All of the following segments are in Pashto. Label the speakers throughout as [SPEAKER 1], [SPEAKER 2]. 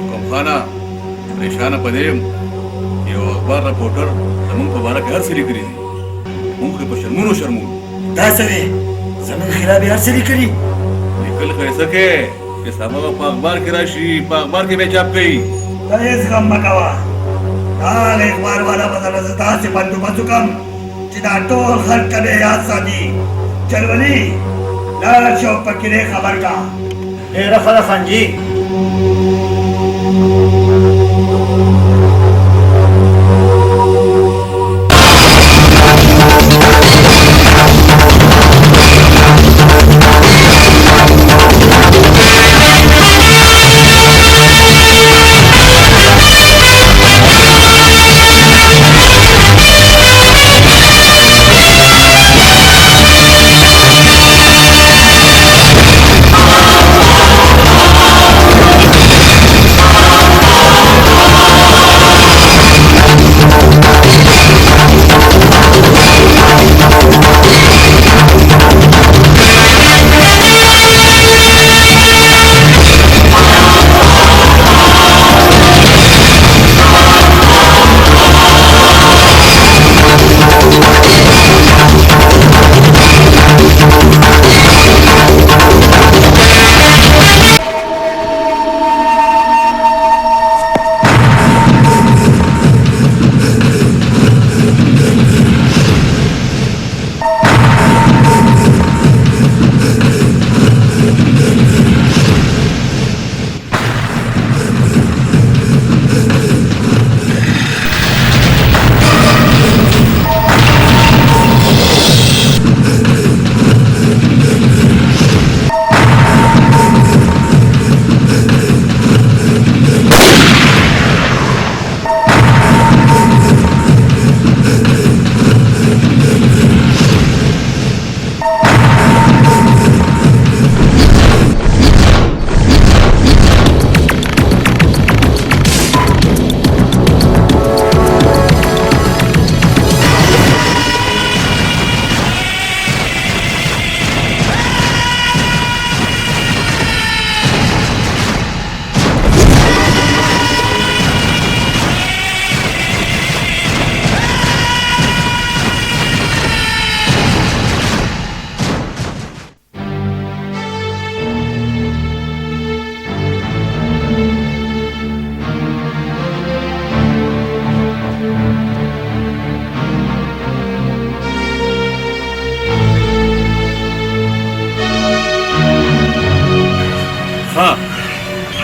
[SPEAKER 1] کوم خانه پریشانه پدیم یو اخبار رپورټر زمونږ په باره کې هر څه لیکلي دي موږ په شرمونو شرمون
[SPEAKER 2] دا څه دی زموږ خلاف یې هر څه لیکلي
[SPEAKER 1] لیکل خو یې څه کې چې سبا به په اخبار کې راشي په اخبار کې به چاپ کوي
[SPEAKER 2] ته هېڅ غم مه کوه دا هغه اخبار والا به درله زه داسې بندوبست وکړم چې دا ټول خلک ته به یاد ساتي چلولي لاړه شي او په کرې خبر کړه
[SPEAKER 3] ډېره ښه ده خانجي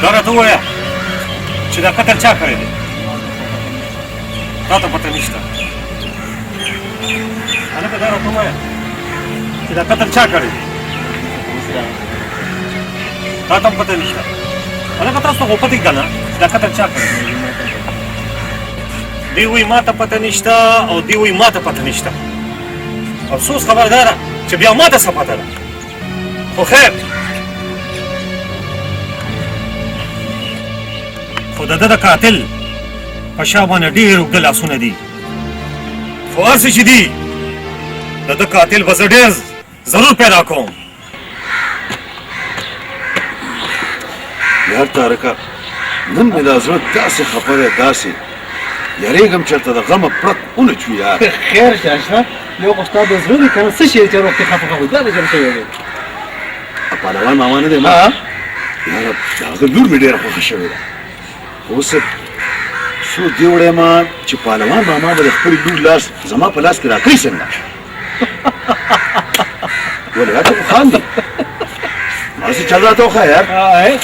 [SPEAKER 3] دا راته ووایه چې دا قتل چا کړی دی تا ته پته نشته هلکه دا راته ووایه چې دا قتل چا کړی دی تا ته هم پته نشته هلکه تاسو ته خو پته که نه چې دا قتل چا کړی دی دی وایي ما ته پته نشته او دی وایي ما ته پته نشته افسوس خبرداره چې بیا ما ته څه پته ده خو خیر خو د ده د قاتل په شا باندې ډېر اوږده لاسونه دي خو هر څه چې دي د ده قاتل به زه ډېر ضرور پیدا کوم
[SPEAKER 1] یار تارکه نن مې دا زړه داسې خفه دی داسې یارېږم چېرته د غمه پړق ونه چوي یار
[SPEAKER 4] خیر شه اشرف یو خو ستا د زړه دی که نه څه شی چې روغ کې خفه خفه دا د جمع شوی دی
[SPEAKER 1] پهلوان ماما نه دی ما یاره د هغه لور مې ډېره خوښه شوې ده اوس څو دې وړی یم چې پهلوان ماما به د خپلې لور لاس زما په لاس کې راکړي څنګه ولې هلته خو خاندي هسې چل راته وښه یار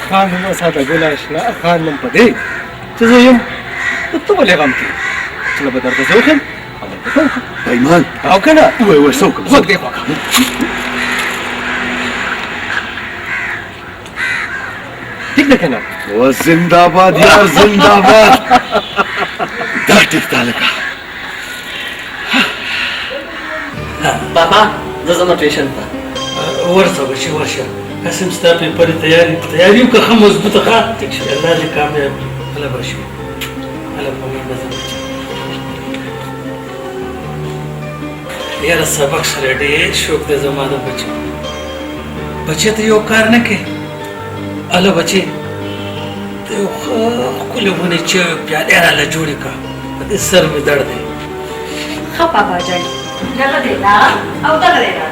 [SPEAKER 4] خان نوم وساته ګله اشنا خان نوم په دی چې زه یم ته ولې غم کوې کله به درته زه وښیم همدلته څه وکړو
[SPEAKER 1] پیمان
[SPEAKER 4] او که نه
[SPEAKER 1] ووایه ووایه څه وکړم
[SPEAKER 4] غوږ دې خوا کړه ټیک ده که نه
[SPEAKER 1] و زنده‌باد یار زنده‌باد دا ټیک ده هلکه
[SPEAKER 5] بابا زه ځم ټیشن ته
[SPEAKER 6] ورشه بچي ورشه قسم ستا پیپر تیاری وکړه ښه مضبوطه ښه الله دې کامیاب کړي هله به شو هله په منډه ځم یاره سبق سره ډېر شوق دی زما د بچي ته یو کار نه کوې هله بچي ته یو ښه ښکلې ونې چې پیالې راله جوړې کړه په دې سر مې درد دی
[SPEAKER 7] ښه بابا جان دغه دی دا او دغه دی دا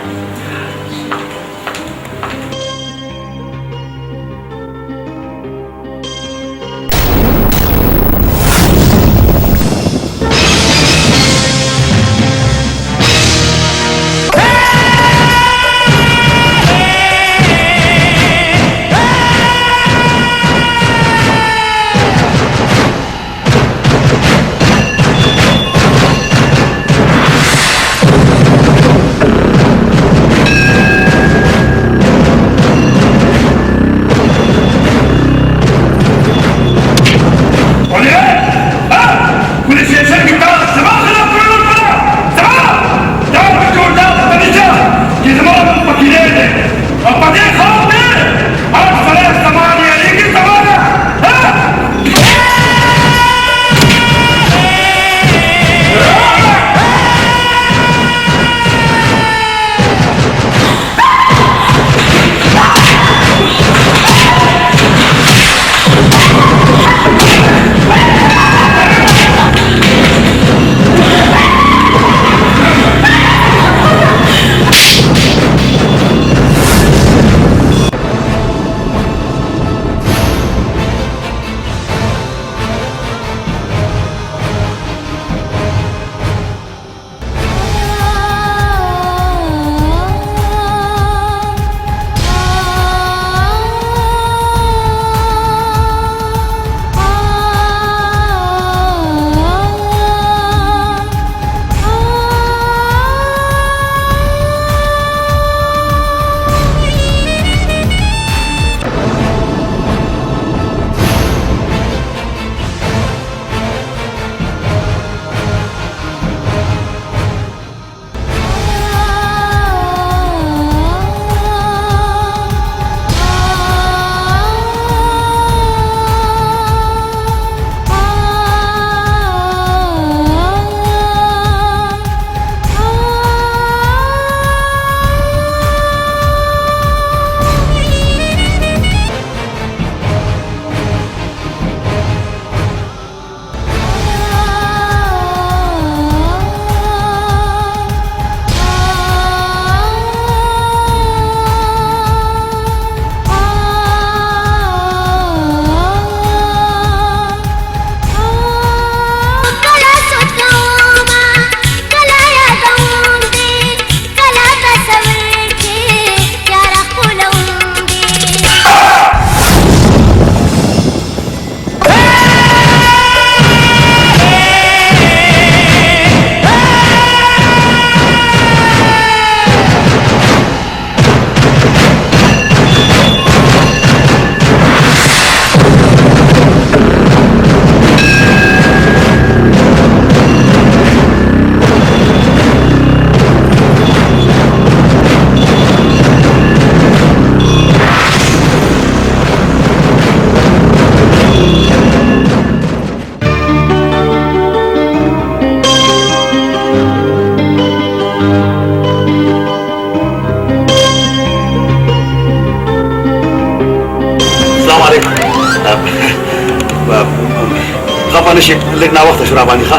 [SPEAKER 1] خفه نشي لږ ناوخته شو راباندې ښه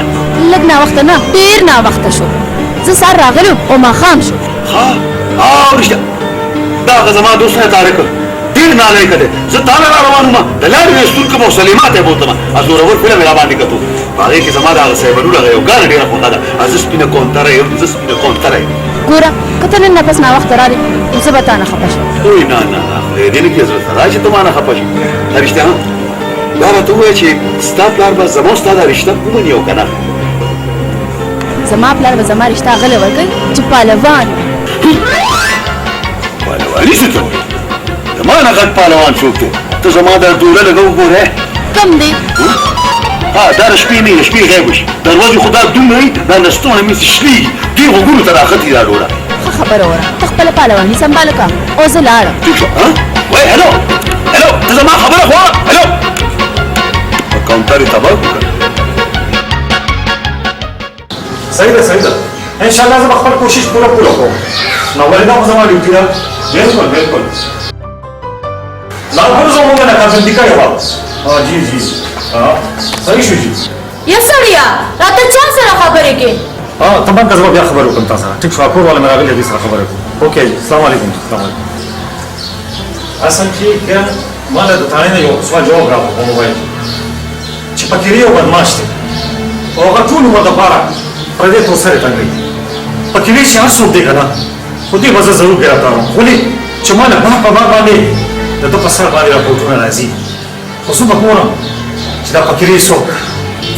[SPEAKER 8] لږ ناوخته نه ډېر ناوخته شو زه سهار راغلم او ماښام شو
[SPEAKER 1] ښه او رښتیا دغه زما دوست نه طارق ډېر نالایقه دی زه تا نه را روان وم د لارې نه ستونکم او سلیما ته یې بوتلم زورور فلم یې راباندې کتو په هغې کښې زما دغه صیبلو هغه یو ګانه ډېره خوښه ده زه سپینه کونتره یم زه سپینه کونتره یم
[SPEAKER 8] ګوره که ته نن نفس ناوخته رالې نو زه به تا نه خفه شم
[SPEAKER 1] اوی نه نه نه خدای دې نه کړي زړه ته دا چې ته ما نه خفه شي دا رښتیا دا راته ووایه چې ستا پلار به زما او ستا دا رشته ومني او که نه
[SPEAKER 8] زما پلار به زما رشته غلی ورکوي چې پهلوان
[SPEAKER 1] پهلواني څه ته وایي زما نه غټ پهلوان څوک دی ته زما دا دوره لږه وګوره
[SPEAKER 8] کم دی
[SPEAKER 1] ها دا د شپې نه شپې غیب وشي د ورځې خو دا دومره وي دا نستونه مې شلېږي دې غوږونو ته راختي دا ډوره
[SPEAKER 8] ښه خبره وره ته خپله پهلواني سمباله کړه او زه لاړم
[SPEAKER 1] ټیک شو وای هلو هلو ته زما خبره خو هلو کاونټر یې تباه کړو
[SPEAKER 3] صحیح ده صحیح ده انشاءالله زه به خپل کوشش پوره کوم نو ولې دا خو زما ډیوټي ده بالکل بالکل نو خو زه مونږ نه کاربندي کړې وه जी जी صحیح شو جی
[SPEAKER 8] یا سړیا راته چا سره خبرې کې
[SPEAKER 3] طبعا که زه بیا خبرې وکړم تا سره ټیک شو کور والا مې راغلي دي سره خبرې کوم اوکې السلام علیکم السلام علیکم اصل چې بیا ما له د تاڼې نه یو سوال جواب راغی په موبایل چې فقیر یو بدماش دی او هغه ټول عمر دپاره پردې تور سرې تنګوي فقیر چې هر څوک دی که نه خو دې به زه ضرور ګرفتاروم ولې چې ما له باغ په باغ باندې د ده په سر باندې راپورټونه راځي خو زه به ګورم چې دا فقیر څوک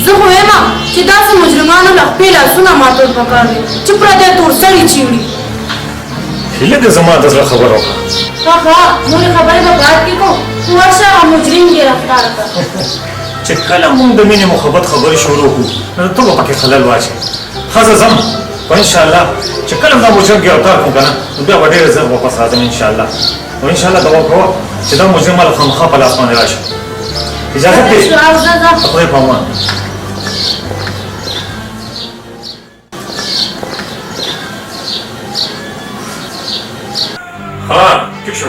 [SPEAKER 8] زه خو وایم چې داسې مجرمانو له خپې لاسونه ماتول پکار دي چې پردی تور سړي چیوړي
[SPEAKER 3] هیله دې زما د زړه خبره وکړه
[SPEAKER 8] ښه نورې خبرې به بعد کې کوو ورشه هغه مجرم ګرفتار کړه
[SPEAKER 3] چې کله مونږ د مینې محبت خبرې شروع کړو نو ته به پکې خلل واچې ښه زه ځم خو انشاءالله چې کله دا مجرم ګرفتار کړم که نه نو بیا به ډېر ژر واپس راځم انشاءالله نو انشاءالله دعا کوه چې دا مجرم ماله خامخا په لاس باندې راشي اجازه دې خدای په امان ها ټیک شو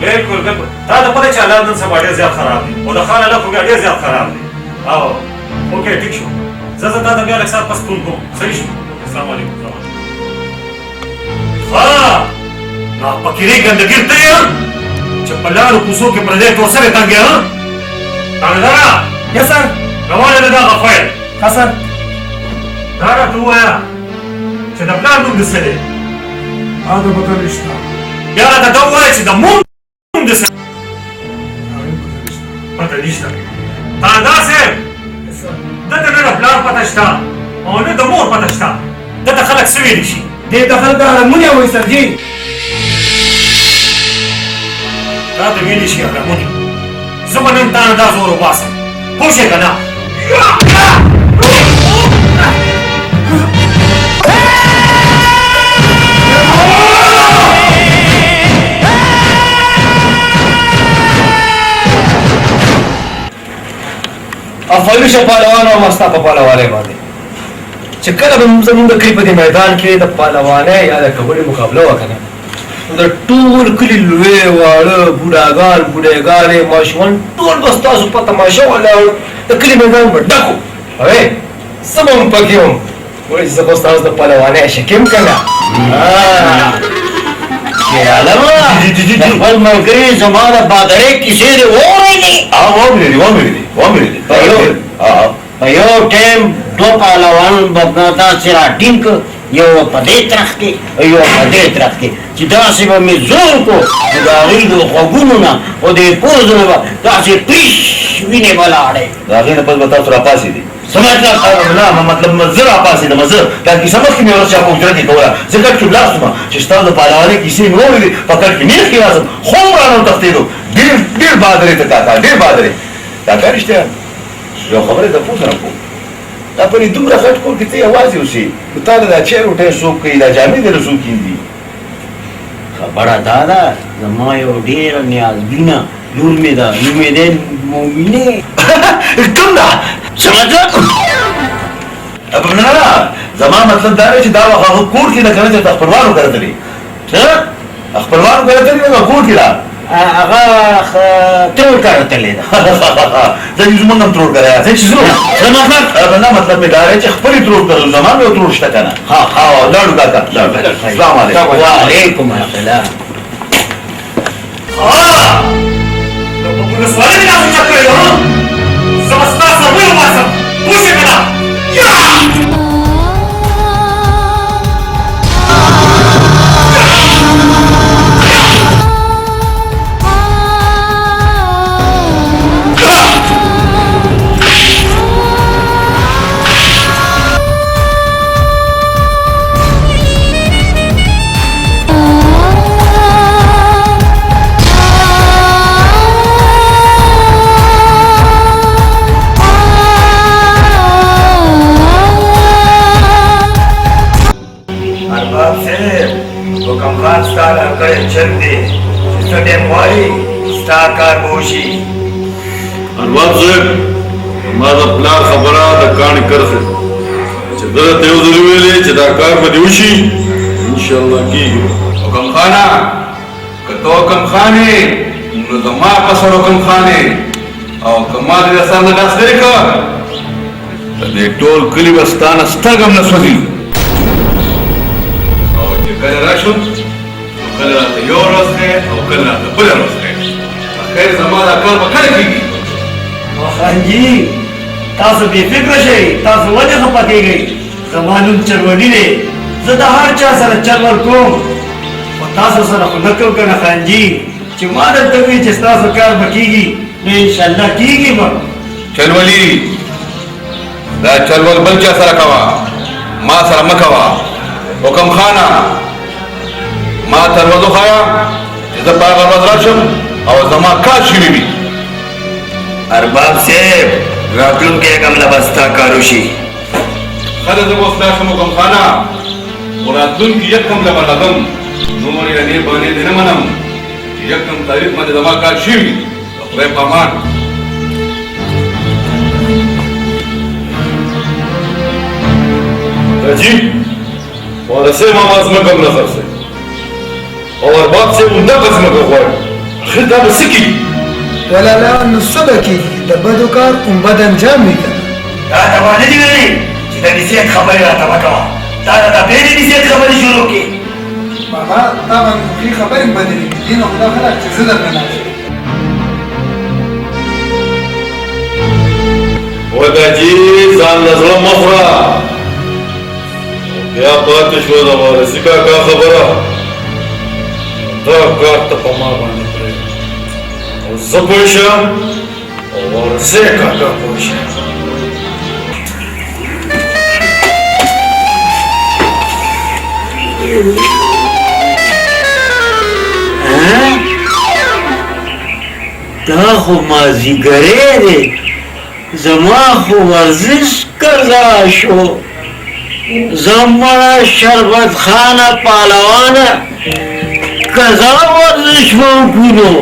[SPEAKER 3] بالکل بالکل تا ته پته چې حالات نن سبا ډېر زیات خراب دي او د خان حالات خو بیا ډېر زیات خراب دي او اوکې ټیک شو زه تا ته بیا لږ ساعت پس فون کوم صحیح شو السلام علیکم ها نا فقیرې ګندګیر ته یې چې په لارو کوڅو کې پردی تور سرې تنګې ها تانګداره یس سر روانه ده دغه فایل ښه سر دا راته ووایه چې د پلار نوم دې څه دی
[SPEAKER 6] هذا بدل اشتغل
[SPEAKER 3] بیا راته دا ووایه چې د مور نوم دې څه پته نشته تانګدار صاحب دته نه د پلار پته شته او نه د مور پته شته دته خلک څه ویلی شي
[SPEAKER 4] دې د خلک هرمونی وایي سرجي
[SPEAKER 3] راته ویلی شي هرمونی زه به نن تا نه دا زور وباسم پوه شې که نه
[SPEAKER 4] افغاني شه پهلوان او مستا په پهلوانۍ باندې چې کله به زموږ د کلي په دې میدان کې د پهلوانۍ یا د کبډي مقابله وکړه نو د ټول کلي لوی واړه بوډاګان بوډېګانې ماشومان ټول به ستاسو په تماشه ولاړ د کلي میدان به ډک وو اوې زه به هم پکې وم وایي زه به ستاسو د پهلوانۍ شکیم که نه
[SPEAKER 2] خپل ملګري زما د بادرۍ کیسې دې واورېدې په یو ټایم دوه پهلوانان به داسې راټینګ کړه یو په دې طرف کې یو په دې طرف کې چې داسې به مې زور کړو چې د هغوی د غوږونو نه او د پوزو نه به داسې پریش وینې به لاړې
[SPEAKER 1] د هغې نه پس به تاسو راپاڅېدې
[SPEAKER 2] څه مطلب
[SPEAKER 1] نه مطلب زه راپاڅېدم زه دا کیسه مخکې مې ورته چا په حجره کې کوله زه کټ کې ولاړ شوم چې ستا د پهلوانۍ کیسې مې واورېدې په کټ کې مې خلاصم خوب رانه وتښتېدو ډېر بادرې ته کاکا ډېر بادرې کاکا رښتیا یو خبره ته پوه سره کوم دا په دې دومره غټ کور کې ته یوازې اوسې نو تا له دا چای روټۍ څوک کوي دا جامې دې له څوک کیندي
[SPEAKER 2] خبره دا ده زما یو ډېره نیازبینه لور مې ده نوم یې دی مومنې
[SPEAKER 1] کوم ده
[SPEAKER 2] څه مطلب
[SPEAKER 1] نه زما مطلب دا دی چې دا وخت هغه کور کې نه که نه چې خپلوانو کره تللي
[SPEAKER 2] څه
[SPEAKER 1] خپلوانو کره تللي نو کور کې ده
[SPEAKER 2] هغه ترور کار تللی ده
[SPEAKER 1] زه چې زمونږ هم ترور کړی څه چې زه
[SPEAKER 2] څه مطلب
[SPEAKER 1] نه مطلب مې دا دی چې خپلې ترور کړو زما مې یو ترور شته که نه لاړو کاکا السلام علیکم
[SPEAKER 2] وعلیکم السلام
[SPEAKER 3] نو په ولسوالۍ کې تاسو چک کړی ها زه به ستا سره وباسم پوه شې که نه
[SPEAKER 2] چل دی څه ټایم غواړي ستا کار به وشي
[SPEAKER 9] انوار صاحب ما د پلار خبره د کاڼي کرښې چې ده ته یو ځل ویلې چې دا کار به دې وشي انشاءالله کېږي
[SPEAKER 10] حکم خانه که ته حکم خان یې نو زما په سر حکم خان یې
[SPEAKER 9] او کما دې سره نه لاس لري کا دې ټول کلی وستانه ستګم نه سوځي او چې کله راشو کله راته یو ورځ او کله راته بل ورځ خیر زمانہ کار به کله کېږي
[SPEAKER 2] خانجي تاسو بې فکره شئ تاسو ولې خفه کېږئ زما نوم چرولي دی زه د هر چا سره چل ورکوم خو تاسو سره خو نه کوم که نه خانجي چې ما درته وایي چې ستاسو کار به کېږي نو انشاءالله کېږي به
[SPEAKER 9] چلولي دا چلول بل چا سره کوه ما سره مه کوه حکم خانه ما تر وځو چې زه په هغه ورځ راشم او زما کار شوي وي
[SPEAKER 2] ارباب صاحب راتلونکی یکم له به ستا کار وشي
[SPEAKER 9] ښه ده زه به اوس راشم حکم خانه خو راتلونکي یکم له به راځم نور یې دې باندې دې نه منم چې یکم تاریخ باندې زما کار شوي وي د خدای په امان حاجي ورسې ماما ځمکه هم راخرڅوي او ارباب صاحب همدغه ځمکه غواړي آخر دا به څه کېږي
[SPEAKER 10] ولالا نو څه به کېږي د بدو کار کوم بد انجام وي که
[SPEAKER 2] دا ته ما نه دي ویلي چې د نصیحت خبرې راته مه کوه دا د بېلې نصیحت خبرې شروع کړې
[SPEAKER 10] بابا تا باندې خوښي خبرې هم بدلې دي نو خدا خلک چې زه درنه نه شم
[SPEAKER 9] وداجي ځان له زړه مه خوره بیا پاتې شوه د وارثي کاکا خبره دا کار ته په ما باندې پرېږده او زه پوه شم او وارثي کاکا پوه شم
[SPEAKER 11] دا خو مازدیګری دی زما خو ورزش قضا شو زما شربت خانه پهلوانه قضا ورزش وکړو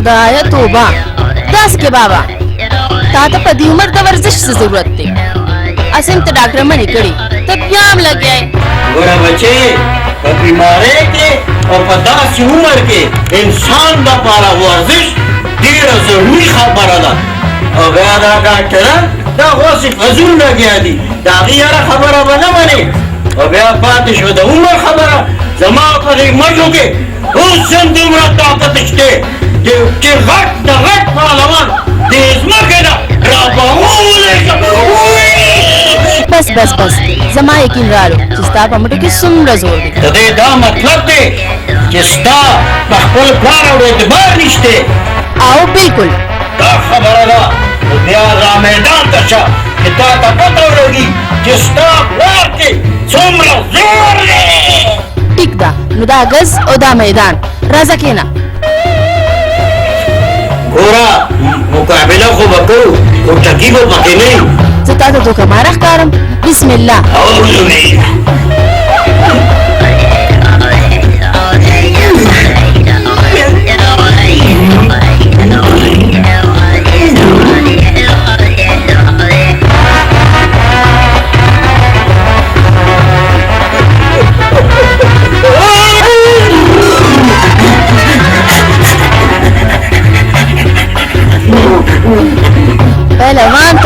[SPEAKER 8] خدایا توبه داس کې بابا تا ته په دې عمر د ورزش څه ضرورت دی اسیم ته ډاکټر منې کړي ته بیا هم لګیا
[SPEAKER 11] ګوره بچې په بیمارۍ کې او په داسې عمر کې انسان دپاره ورزش ډېره ضروري خبره ده او بیا دا ډاکټران دا اوس فضول لګیا دي د هغې هره خبره به نه منې او بیا پاتې شو د عمر خبره زما په دې مټو کې اوس هم دومره طاقت شته چې غټ د غټ پهلوان د ځمکې نه رابهولېږم
[SPEAKER 8] بس بس بس زما یقین راړو چې ستا په مټو کې څومره زور دی
[SPEAKER 11] د دې دا مطلب دی چې ستا په خپل پلار او اعتبار نشته
[SPEAKER 8] او بالکل
[SPEAKER 11] دا خبره ده نو بیا را میدان ته شه چې تا ته پته ولګي چې ستا پلار کې څومره زور دی
[SPEAKER 8] ټیک ده نو دا غز او دا میدان راځه کېنه
[SPEAKER 11] ګوره مقابله خو به کوو خو ټکي به پکې نه وي
[SPEAKER 8] زه تا ته دوکه ماره ښکارم بسم الله
[SPEAKER 11] اعوذ بالله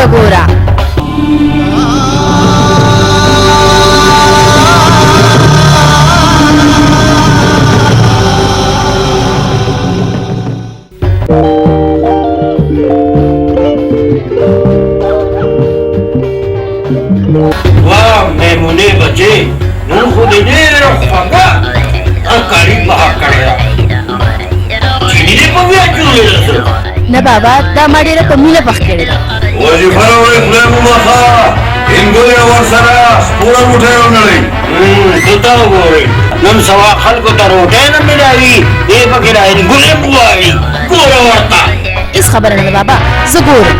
[SPEAKER 8] وګوره.
[SPEAKER 11] वाह मेमुने बचे नून खुद ډېر خوږه ترکاري پخه کړې ده چیني دې په بیا جوړېده
[SPEAKER 8] نه بابا دا ما ډېره په مینه پخ کړې ده.
[SPEAKER 9] وظیفه راوړې خدای مو مخه هندوی ورسره سپوره موټی ونړئ.
[SPEAKER 11] ته ته وګورئ نن سبا خلکو ته روټۍ نه میلاوي دې پکې را هندګلې بوایي ګوره ورته
[SPEAKER 8] هېڅ خبره نه ده بابا زه ګورم.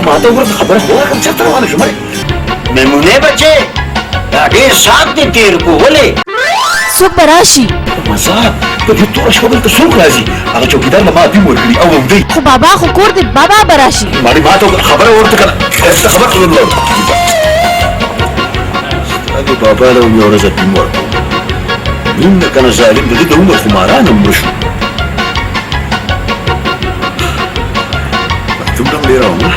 [SPEAKER 1] ما ته ورته خبره خو کوم چرته روانه شوم.
[SPEAKER 11] میمونې بچې دا ډېر ساعت دې تېر کړو ولې
[SPEAKER 8] څوک به راشي؟
[SPEAKER 1] مزار په دې توره شپه دلته څوک راځي؟ هغه چوکیدار له ما دیم ورکړي او دی
[SPEAKER 8] خو بابا خو کور دی بابا به راشي.
[SPEAKER 1] ماړې ما ته خبره ورته کړه ته خبر کړم هغه بابا له یو ورځ دیم ورکړو نیم نه کنه ظالم د دې د عمر خماران هم مړ شو. دومره ډېره ومه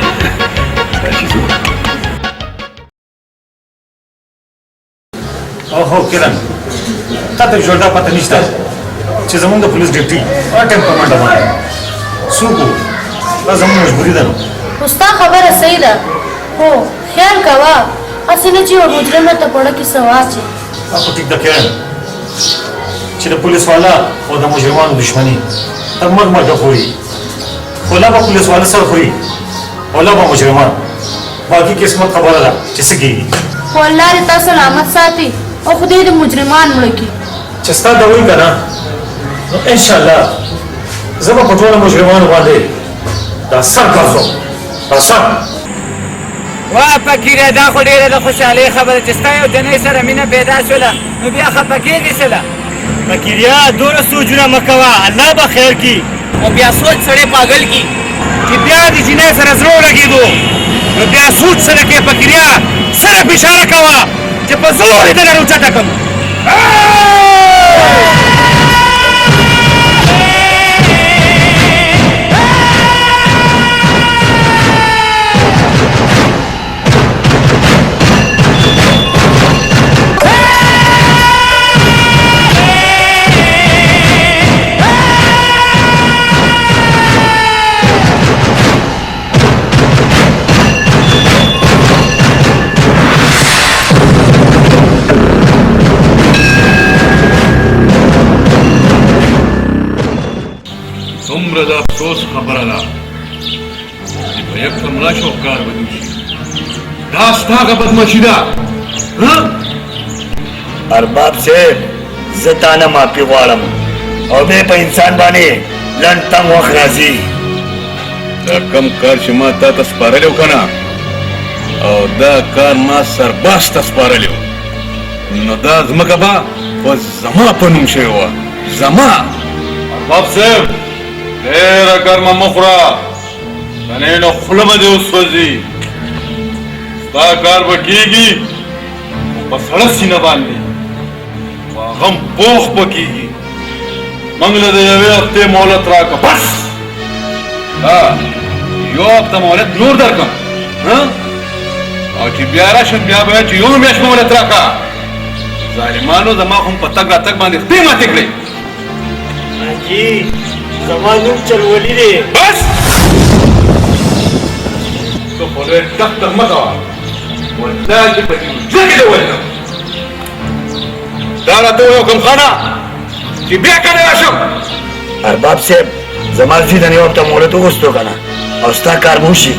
[SPEAKER 3] اوهو کرن تا ته جوړ دا پته نشته چې زمونږ د پولیس ډیوټي او ټیمپرمنټ باندې څوک دا زموږ مجبوري ده.
[SPEAKER 12] خو ستا خبره صحیح ده خو خیال کوه هسې نه چې یو مجرم راته پړه کې څه واچي.
[SPEAKER 3] خو ټیک ده کرن چې د پولیس والا او د مجرمانو دښمني تر مرګ مرګه پورې خو لا به پولیس والا سر خوري او لا به مجرمان باقي قسمت خبره ده چې څه کېږي.
[SPEAKER 12] خو الله دې تا سلامت ساتي او خدای دې مجرمان مړه کړي.
[SPEAKER 3] چې ستا دا وایي که نه نو انشاءالله زه به په ټولو مجرمانو باندې دا سر ګرځوم دا سر.
[SPEAKER 13] واه فقیره دا خو ډېره د خوشحالۍ خبره چې ستا یو جنۍ سره مینه پیدا شوله نو بیا خفه کېږې سله.
[SPEAKER 11] فقیریا دومره سوچونه مه کوه الله به خیر کړي
[SPEAKER 13] او بیا سوچ سړی پاگل کی
[SPEAKER 11] چې بیا د جنۍ سره زړه ولګېدو نو بیا سوچ سره کې فقیریا صرف اشاره کوه چې په زور یې دله راوچته کړم.
[SPEAKER 9] څومره د افسوس خبره ده چې په یک کمره شوکار به دې شي دا ستا هغه بدماشي ده.
[SPEAKER 2] ارباب صاحب زه تا نه معافي غواړم او بیا په انسان باندې لنډ تنګ وخت راځي.
[SPEAKER 9] دا کم کار چې ما تا ته سپارلی و که نه او دا کار ما سرباز ته سپارلی و نو دا ځمکه به په زما په نوم شوې وه. زما ارباب صاحب ډېره ګرمه مه خوره کنې نو خوله به دې وسوځي. ستا کار به کېږي خو په سړه سینه باندې په غم پوخ به کېږي. موږ له د یوې هفتې مهلت راکړه بس یو هفته مهلت نور درکړم او چې بیا راشم بیا به وایه چې یو میاشت مهلت راکړه. ظالمانو زما خو په تګ راتګ باندې خپې ماتې کړې.
[SPEAKER 11] حاجي زما نوم چلولي دی.
[SPEAKER 9] بس ته خوله یې ډک ډک مه کوه والله چې په دې ځکه دې ولیدم دا راته ووایه حکم خانه چې بیا کله راشم.
[SPEAKER 2] ارباب صاحب زما زوی د یو هفته مهلت وغوښتو که نه او ستا کار به وشي.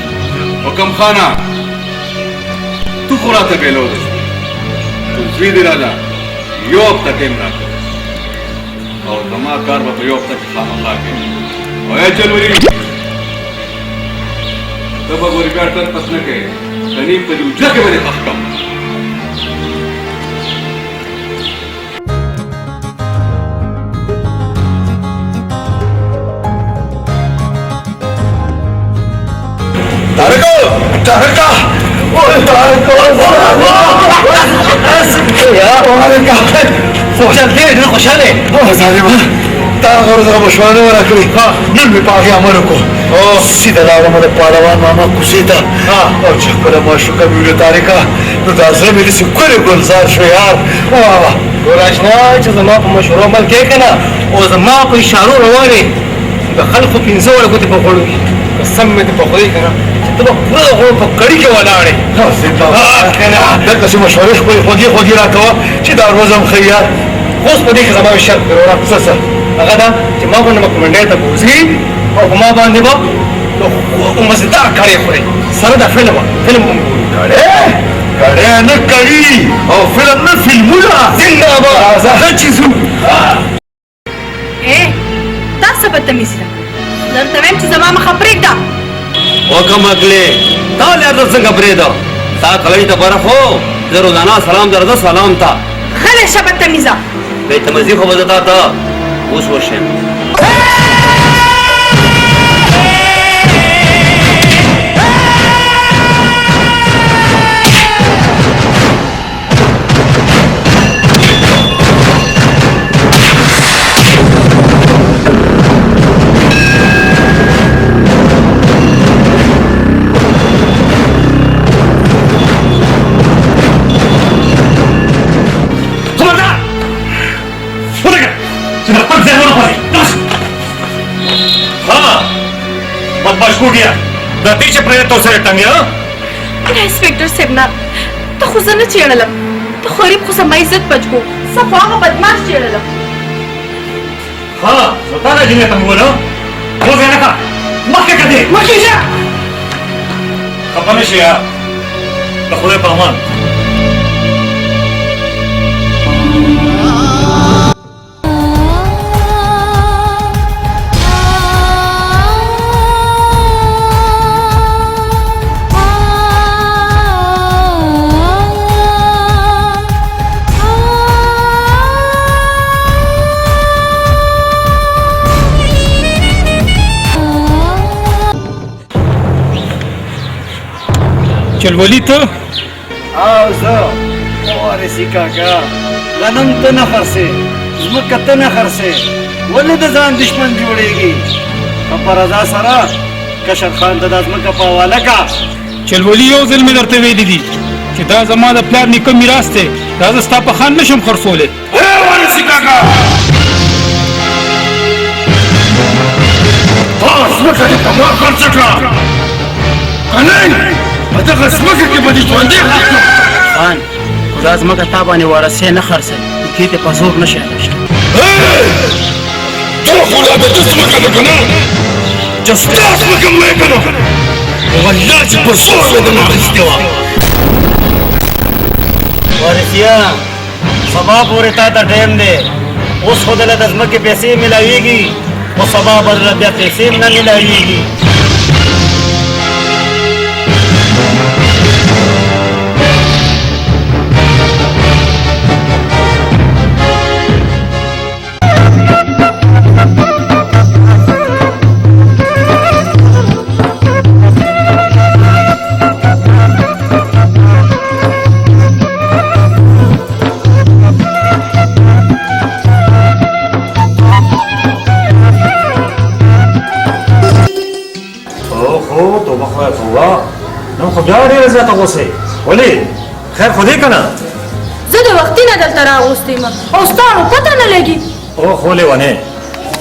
[SPEAKER 9] حکم خانه تو خو راته بېلوده شوې تو زوی دې راله یو هفته ټایم راکړه او زما کار به په یو هفته کې خامخا کوي. او یا چلولي ته به ګورې بیا ټن پس نه کوې کنې په دې اوجه کې به دې خښ کړم
[SPEAKER 4] तारका ओए तारका यार तारका خوشحاله ډېر خوشحاله ظالما تا غرض مشوانه ورکړي نن مې په هغې عمل وکړو سیده لاړم د پهلوان ماما کوڅې ته او چې خپله معشوقه مې ولیده تارکه نو دا زړه مې داسې ګلې ګلزار شو یار واه ګوره اشنا چې زما په مشورو عمل کوې که نه او زما په اشارو روانې د خلکو پنځه وړه ګوتې په غوړو کي قسم مې دې په خدای که نه چې ته به پوره د غوړو په کړي کې ولاړې دلته چې مشورې خپلې خوږې خوږې را کوه چې دا روز هم ښه یار اوس په دې کې زما یو شرط دی وروره څه هغه دا چې ما غوندې مکمنډۍ ته بوځي او په ما باندې به د مزېدار کړی خورئ سره د فلم به مو کړی نه کړي او فلم نه فلمونه زندهباد راځه چې ځو
[SPEAKER 8] دا څه بدتمیزي ده درته وایم چې زما مخه پرېږده
[SPEAKER 11] وکم اکلې تا لرته څنګه پرېږده تا کلۍ ته بره خو زه روزانه سلام درته سلام ته
[SPEAKER 8] غلی شه بدتمیزه
[SPEAKER 11] بې تمزي خو به زه تا ته اوس وشیم
[SPEAKER 3] د دې چې پرې تو سره ټنګه
[SPEAKER 8] انسپکټر صاحب نه ته خو زه نه چېړلم ته خو غریب خو زما عزت بچ کو زه خو هغه بدماش چېړلم
[SPEAKER 3] ها زه تا نه جنې ته مې وویل وځه نه کا مخکې که دې
[SPEAKER 8] مخکې شه
[SPEAKER 3] خفه نه شي یار د خدای په امان
[SPEAKER 6] چلولی ته
[SPEAKER 4] او زه وارثي کاکا غنم ته نه خرڅې ځمکه ته نه خرڅې ولې د ځان دشمن جوړېږي خبره دا سره کشر خان ته دا ځمکه په حواله کا
[SPEAKER 6] چلولی یو ځل مې درته ویلي دي چې دا زما د پلار نیکه میراث دی دا زه ستا په خان نشم خرڅولی
[SPEAKER 1] وارثي کاکا تا ځمکه دې په ما خرڅه کړه که نه په دغه ځمکه کې به دې ژوندی خاک کړم
[SPEAKER 14] خان خو دا ځمکه تا باندې وارثۍ نه خرڅوي کې ته په زور نشي اخیستی
[SPEAKER 1] ته خو لا د ده ځمکه ده که نه چې ستا ځمکه مې که نه والله چې په زور مې درنه اخیستې وه
[SPEAKER 14] وارثیا سبا پورې تا ته ټایم دی اوس خو دله د ځمکې پیسې میلاویږي خو سبا به دله بیا پیسې هم نه میلاویږي
[SPEAKER 3] نو خو بیا ډېره زیاته غوسې ولې خیر خو دې که نه
[SPEAKER 12] زه د وختي نه دلته راغوستې یم او ستا نو پته نه لګي
[SPEAKER 3] اوهو لیونې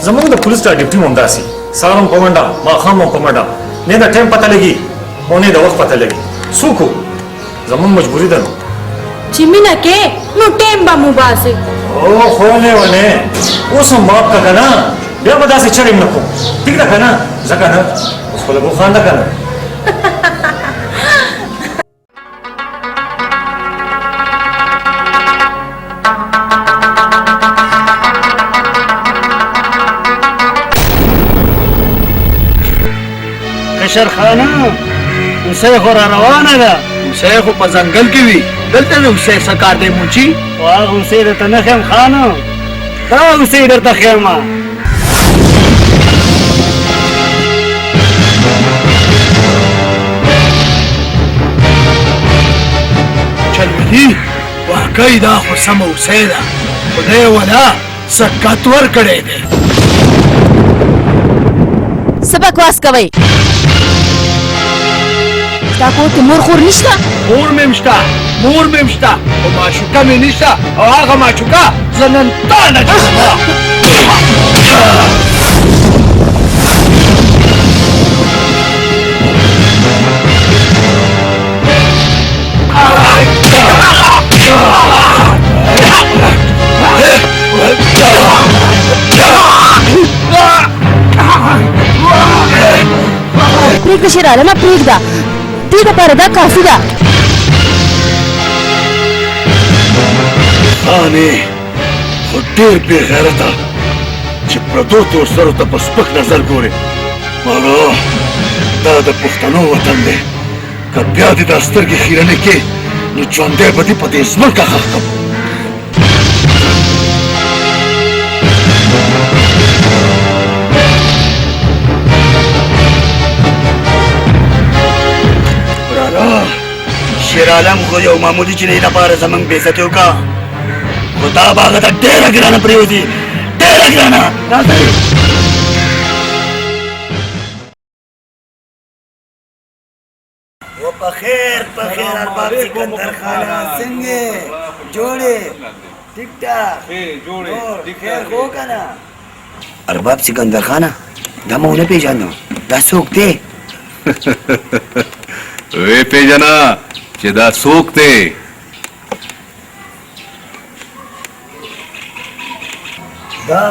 [SPEAKER 3] زموږ د پولیس دا ډیوټي هم همداسې سهار هم په منډه ماښام هم په منډه نه د ټایم پته لګي او نه د وخت پته لګي څوک وو زموږ مجبوري ده نو
[SPEAKER 12] چې مینه کې نو ټایم به مو باسې
[SPEAKER 3] اوهو لیونې اوس هم معاف که که نه بیا به داسې چرې نه کوم ټیک ده که نه ځکه نه اوس خو لږ خانده که نه
[SPEAKER 4] کشر خانه اوسۍ خو را روانه ده اوسۍ خو په ځنګل کې وي دلته مې اوسۍ څه کار دی موچي خو هغه اوسۍ درته نه ښیم خانه دا اوسۍ درته ښیمه
[SPEAKER 2] علي واقعي دا خو سمه اوسۍ ده خدای ولا سکت ورکړی دی
[SPEAKER 8] څه بکواس کوئ ستا کور کې مور خور نشته
[SPEAKER 2] مور مې هم شته مور مې هم شته خو معشوقه مې نشته او هغه معشوقه زه نن تا نه جوړوم
[SPEAKER 8] پرېږده شیر عالمه پرېږده دې دپاره دا کافي ده
[SPEAKER 1] خانې خو ډېر بې غیرته چې پردو تور سرو ته په سپک نظر ګورې مانا دا د پښتنو وطن دی که بیا دې دا سترګې خیرنې کې نو ژوندی به دې په دې ځمکه ښخ کړم
[SPEAKER 2] شیر عالم خو یو معمولي جنۍ لپاره زموږ بېعزتي وکړه خو دا به هغه ته ډېره ګرانه پرېوځي ډېره ګرانه راځئ و پخیر پخیر ارباب سکندر خانه څنګه جوړې ټیک ټاک خیر خو کنه ارباب سکندر خانه دا ما ونه پېژاندم دا څوک دی
[SPEAKER 9] وی پیجنا چې دا څوک دی
[SPEAKER 2] دا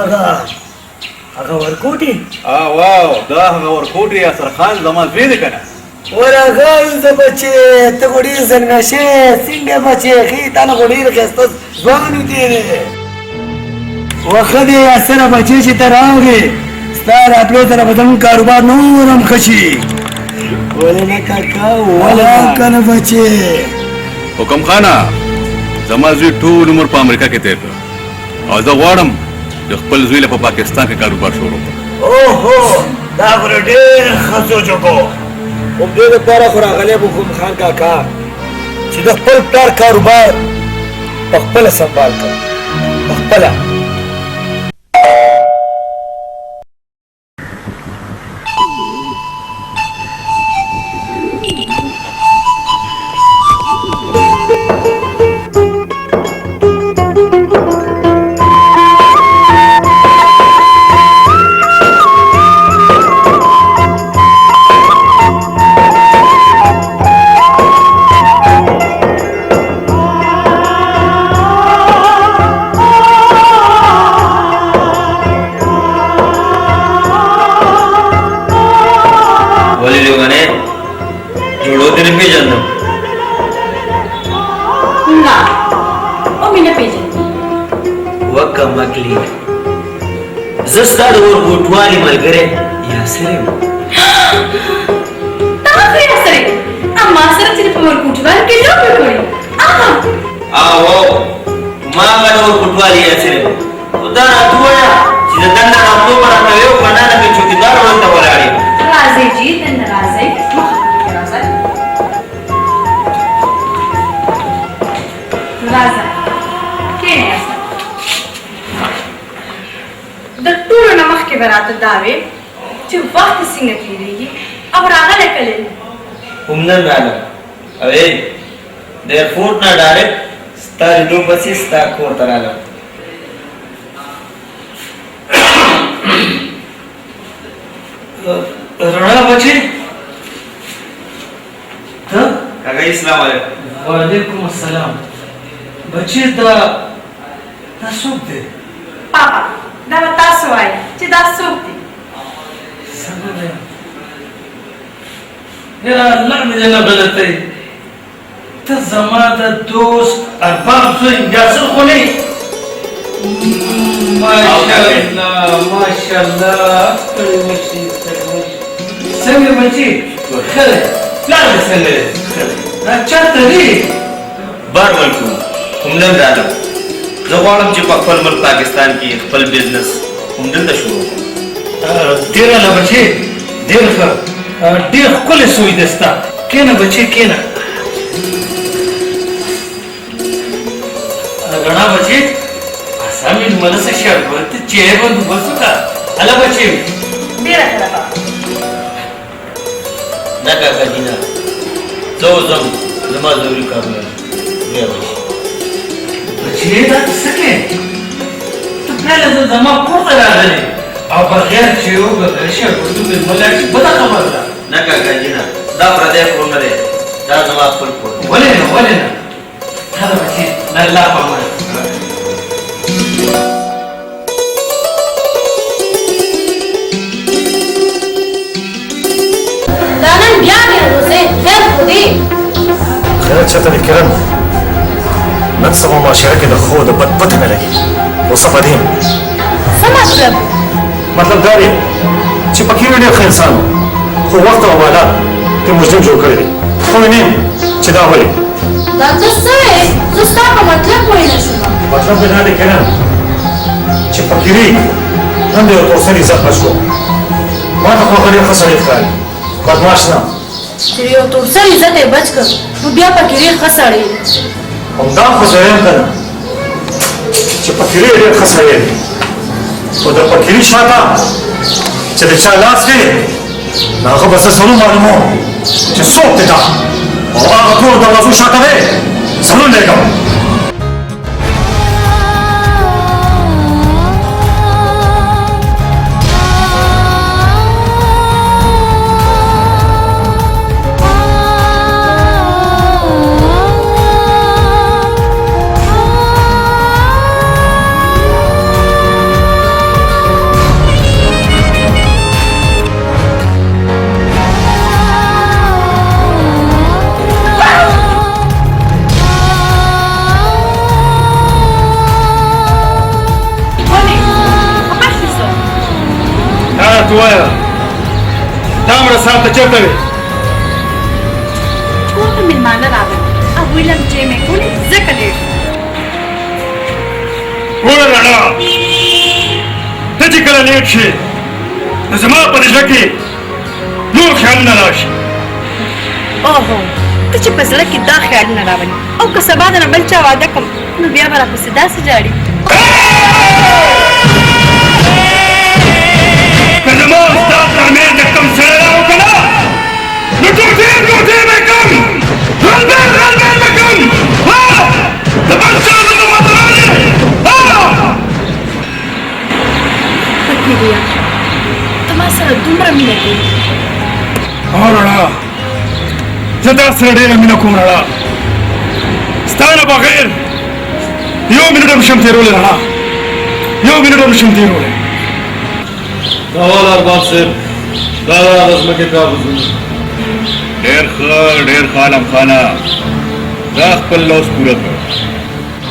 [SPEAKER 2] هغه ورکوټي
[SPEAKER 3] واو دا هغه ورکوټي یاسر خان زما زوی دی کنه
[SPEAKER 2] ورغای زه بچې ته خو ډېر څنګه شې څنګه بچې ښې تا نه خو ډېر ښایسته ځوان وي دی و ښه دی یاسره بچې چې ته راغلې ستا راتلو سره به زموږ کاروبار نور هم ښه شي ولې نه کاکا ولا کنه بچې
[SPEAKER 9] حکم خانه زما زوی ټول عمر په امریکا کې تېر کړ او زه غواړم چې خپل زوی له په پاکستان کې کاروبار شروع کړم
[SPEAKER 2] اوهو دا خو ډېر ښه سوچ وکړو همدې دپاره خو راغلی ابو حکم خان کاکا چې د خپل پلار کاروبار په خپله سنبال کړم په خپله
[SPEAKER 11] زستا د ور بوټوالي ملګری یاسر یم
[SPEAKER 7] تا خو یاسر یې اما سره چې په ورکوټوالي کې لوبې کړې
[SPEAKER 11] ما هغه د ور بوټوالي یاسر یم خو دا راته ووایه چې د دنده راتلو به راته ویې وکړه نه مې چوکیدار ورته ولاړ یم
[SPEAKER 7] راځئ جي دننه راځئ راځئ راځئ کښېنئ یاسر د ټولو نه مخکې به راته دا وې چې وخت څنګه تېرېږي او راغلی کله
[SPEAKER 11] هم نن راغلم او د ایرپورټ نه ډایرکټ ستا لیدو پسې ستا کور ته راغلم
[SPEAKER 6] رڼا بچې ته
[SPEAKER 11] کاکا اسلام علیکم
[SPEAKER 6] وعلیکم السلام بچې دا څوک دی
[SPEAKER 7] پاپا دا به تاسو وایئ چې دا څوک دی
[SPEAKER 6] څنګه دی یاره الله مې دې نه غلطوي ته زما د دوست ارباب زوی یاسر خو نه یې ماشاءالله ماشاءالله ستړي مشي څنګه بچې ښه دی پلار دې څنګه دی دا چېرته دی
[SPEAKER 11] بار ملک هم نن راغلم زه غواړم چې په خپل ملک پاکستان کې خپل بزنس همدلته شروع کړم
[SPEAKER 6] ډېر نه بچې ډېر ښه ډېر ښکلی سوی دی ستا کښېنه بچې کښېنه रणा बचे असा मी मला शरबत चेहरे बंदोबस्त होता आला बचे
[SPEAKER 7] डेरा करा बाबा
[SPEAKER 11] नका काजीना जाऊ जाऊ जमाजोरी करूया
[SPEAKER 6] बचे सके तुला जो जमा कोण राहिले बगैर चेव बगैर शरबत तुम्ही मला बता खबरला
[SPEAKER 11] नका काजीना दा प्रदय फोन रे दा जमा फुल फोन
[SPEAKER 6] बोले ना हाला बचे नल्ला पामा
[SPEAKER 12] दानन क्या गया उसे खैर खुदी
[SPEAKER 3] خير تشتري كرم نقص ما شارك الخوض بطبطه में लगी वो सब अधीन मतलब दारी چې پکې ډېر ښه انسان خو وخت او حالات ته مجرم جوړ کړی دی خو نه چې دا ولې
[SPEAKER 12] دا څه ہے زستا په مطلب وای نه شو
[SPEAKER 3] مطلب دا دی کنه چې فقيري هم د توسل عزت بچو ما ته خو غړي خسرې ښکاري بدمعاش نه
[SPEAKER 12] چې یو تورسل عزت یې بچ کړ نو بیا فقيري خسړې
[SPEAKER 3] همدا خو ځایم کنه چې فقيري ډېر خسرې دي خو د فقيري شاته چې د چا لاس دی هغه به زه ضرور معلوموم چې څوک دی دا او هغه ټول دروازو شاته دی ضرور لېږم
[SPEAKER 9] توایا تامر صاحب ته چرته وي
[SPEAKER 7] کور ته مېلمانه راغلل او ویلم چې مې کولې ځکه ډېر
[SPEAKER 2] ګوره رڼا ته چې کله نیټ شي نو زما په دې زړه کې نور خیالونه راشي
[SPEAKER 7] اوهو ته چې په زړه کې دا خیالونه راولي او که سبا د نه بل چا واده کوم نو بیا به راپسې داسې جاړي
[SPEAKER 2] که زما ستا ترمنځ د کوم سړی راوکړه نو ټوټې به کوم رلبېل به کوم د بل چا د زما درانې
[SPEAKER 7] فقیریا ته ما سره دومره مینه کوي
[SPEAKER 2] رڼا زه تا سره ډېره مینه کوم رڼا ستا نه بغیر یو منټ هم شم تېرولی رڼا یو منټ هم شم تېرولی
[SPEAKER 9] اول ارباب صاحب دا ځمکې کاغذونه
[SPEAKER 2] ډېر ښه ډېر ښه عالم خانه دا خپل لوس پوره کړ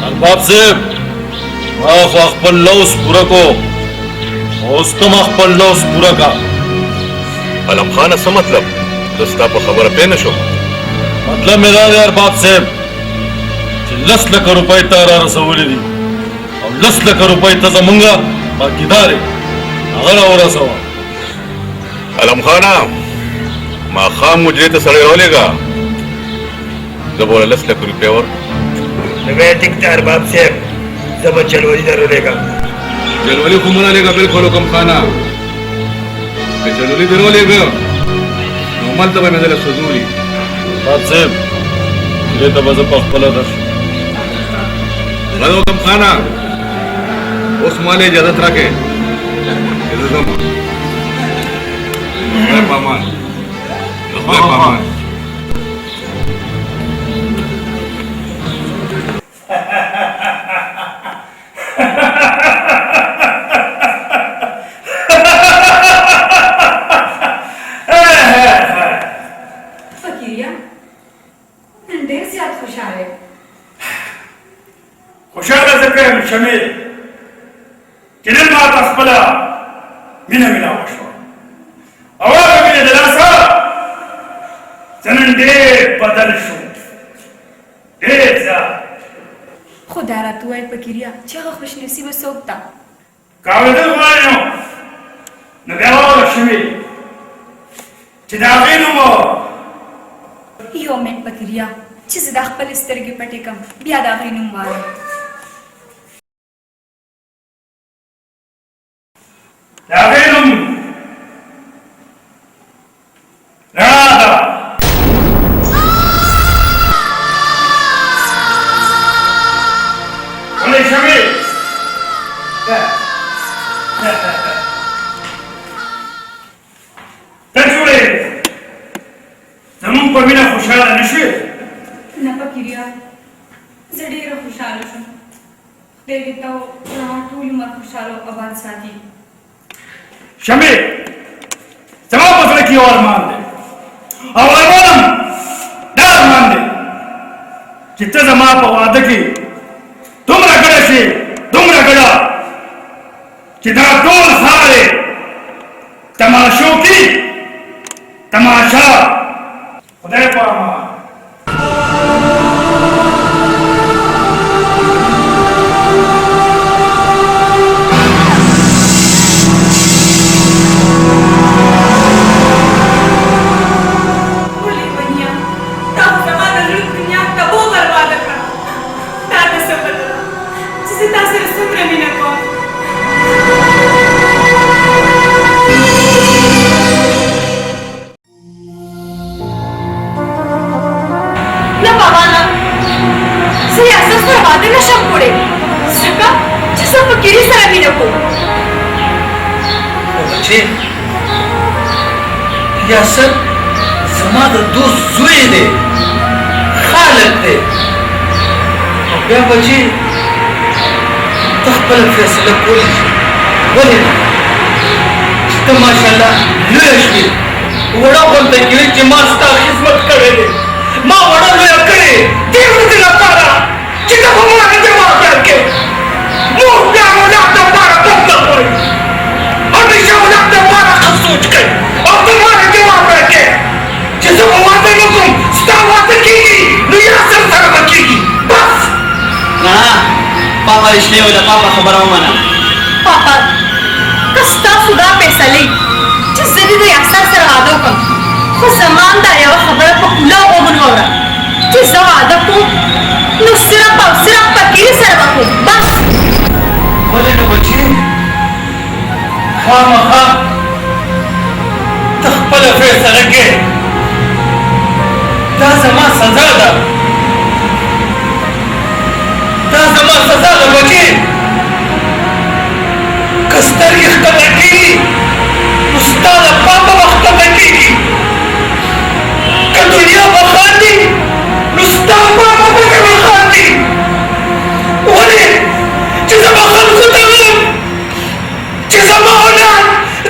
[SPEAKER 3] ارباب صاحب ما خو خپل لوس پوره کو اوس ته خپل لوس پوره کا
[SPEAKER 9] علم خانه څه مطلب زه ستا په خبره پوه نه شوم
[SPEAKER 3] مطلب مې دا دی ارباب صاحب چې 10 لکه روپۍ ته را رسولې دي او 10 لکه روپۍ ته زمونږه باقیدار یې هغه راورسوه
[SPEAKER 9] علم خانه ماښام مجرې ته سړی راولېږه زه به ورله 10 لکه روپۍ ورکړم
[SPEAKER 2] نو بیا ټیک ده ارباب صاحب زه به چلولي درولېږم
[SPEAKER 9] چلولي خو مه رالېږه بلکل حکم خانه که چلولي دې راولېږه نو هملته به مې زه له سزولي
[SPEAKER 3] ارباب صاحب دې ته به زه پخپله درشم
[SPEAKER 9] غد حکم خانه اوس ماله اجازت راکړې چې زه ځم خدای په امان خدای په امان
[SPEAKER 7] فقیریا نن ډېر زیات خوشحاله یم
[SPEAKER 2] خوشحاله ځکه یم شمېل چې نن ماته خپله مینه میلاوه شوه او هغه مینه د لاسه زه نن ډېر بدل شوم ډېر زیات
[SPEAKER 7] خدا راته وویل فقیریا چې هغه خوشنصیبه څوک ده
[SPEAKER 2] که اورېدل غواړې نو بیا واوره شمېل چې د هغې نوم
[SPEAKER 7] یو منټ فقیریا چې زه دا خپلې سترګې پټې کړم بیا د هغې نوم وایم
[SPEAKER 2] راغلم راغا ولې شمې ته جوړې زمون په مینه خوشاله نشوې
[SPEAKER 15] نه فقیریا زه ډېره خوشاله شوم خدای دې ته ټول عمر خوشاله او آباد ساتي
[SPEAKER 2] شمې زما په زړه کې یو ارمان دی او ارمان دا ارمان دی چې ته زما په واده کې دومره ګډه شې دومره ګډه چې دا ټول ښار تماشو کې تماشا خدای په امان
[SPEAKER 6] ریاست زما د دوست زوی دی خالق دی او بیا بچې ته خپله فیصله کولی شي ولې نه چې ته ماشاءالله لویه شوې وړه غونډه کوي چې ما ستا خدمت کړی دی ما وړه لویه کړې دې ورځې لپاره چې ته په ما نه جواب راکړې مور بیا اولاد دپاره کوم نه غواړي همیشه اولاد دپاره ښه سوچ کوي او ته ما نه جواب راکړې چې زه به واده نه کوم ستا واده کېږي نو یاسر سره به کېږي بس
[SPEAKER 11] نه پاپا رښتیا ویله پاپا خبره ومنه
[SPEAKER 7] پاپا که ستاسو دا فیصلې چې زه دې د یاسر سره واده وکړم خو زما دا یوه خبره په کُله غوږونو واوره چې زه واده کوم نو صرف او صرف فقیري سره به کوم بس
[SPEAKER 6] ولې نه بچې خامخا ته خپله فیصله کې دا زما سزا ده دا زما سزا ده بچې که سترګې ښکته کېږي نو ستا د پاپه به ښکته کېږي که دنیا به خاندي نو ستا پاپه پکې به خاندي ولې چې زه به خلکو ته وایم چې زما اولاد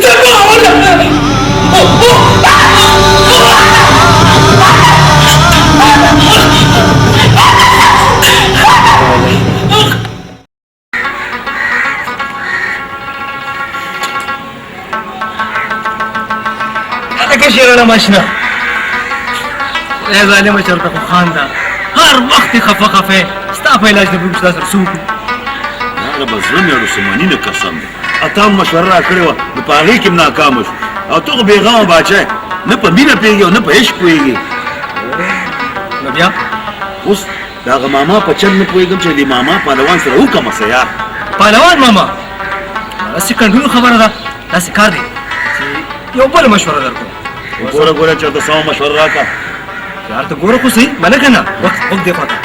[SPEAKER 6] زما اولاد لکه شیرانه ماشینه ای ظالمه چېرته خو خانده هر وخت یې خفه خفه ستا په علاج نه پوهېږو چې دا سره څه وکړو
[SPEAKER 1] هغه به زړه مې رسماني نه قسم دی اته هم مشوره را کړې وه نو په هغې کې هم ناکامه شو او ته خو بېغمه باچا نه په مینه پوهېږي او نه په عشق پوهېږي
[SPEAKER 6] نو بیا
[SPEAKER 1] اوس د هغه ماما په چل نه پوهېږم چې د ماما پهلوان سره وکړمه څه یار
[SPEAKER 6] پهلوان ماما داسې کنډونو خبره ده داسې کار دی چې یو بله مشوره در کوم
[SPEAKER 1] ګوره ګوره چېرته سمه مشوره را کړه
[SPEAKER 6] یار ته ګوره خو صحیح منه که نه وخت دې خوا ته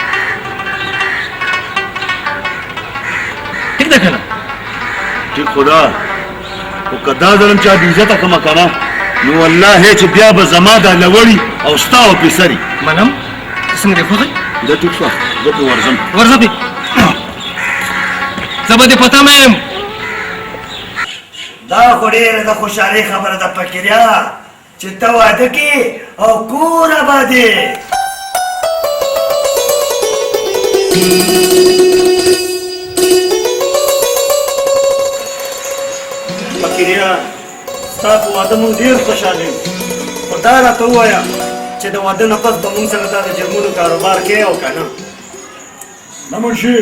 [SPEAKER 6] ټیک ده که نه
[SPEAKER 1] ټیک خو ده خو که دا ظلم چا بېعزته کړمه که نه نو والله چې بیا به زما دا لوړي او ستا وپېسري
[SPEAKER 6] منم څنګه دې خوښوي
[SPEAKER 1] زه ټیک شوه زه پرې ورځم
[SPEAKER 6] ورځه پې زه به دې په تمه یم
[SPEAKER 2] دا خو ډېره د خوشحالۍ خبره ده فقیریا چې ته واده کې او کور آبادې
[SPEAKER 10] فقیریا ستا په واده مونږ ډېر خوشحاله یو خو دا راته ووایه چې د واده نه پس به مونږ سره دا د جرمونو کاروبار کوې او که نه
[SPEAKER 2] نه منشي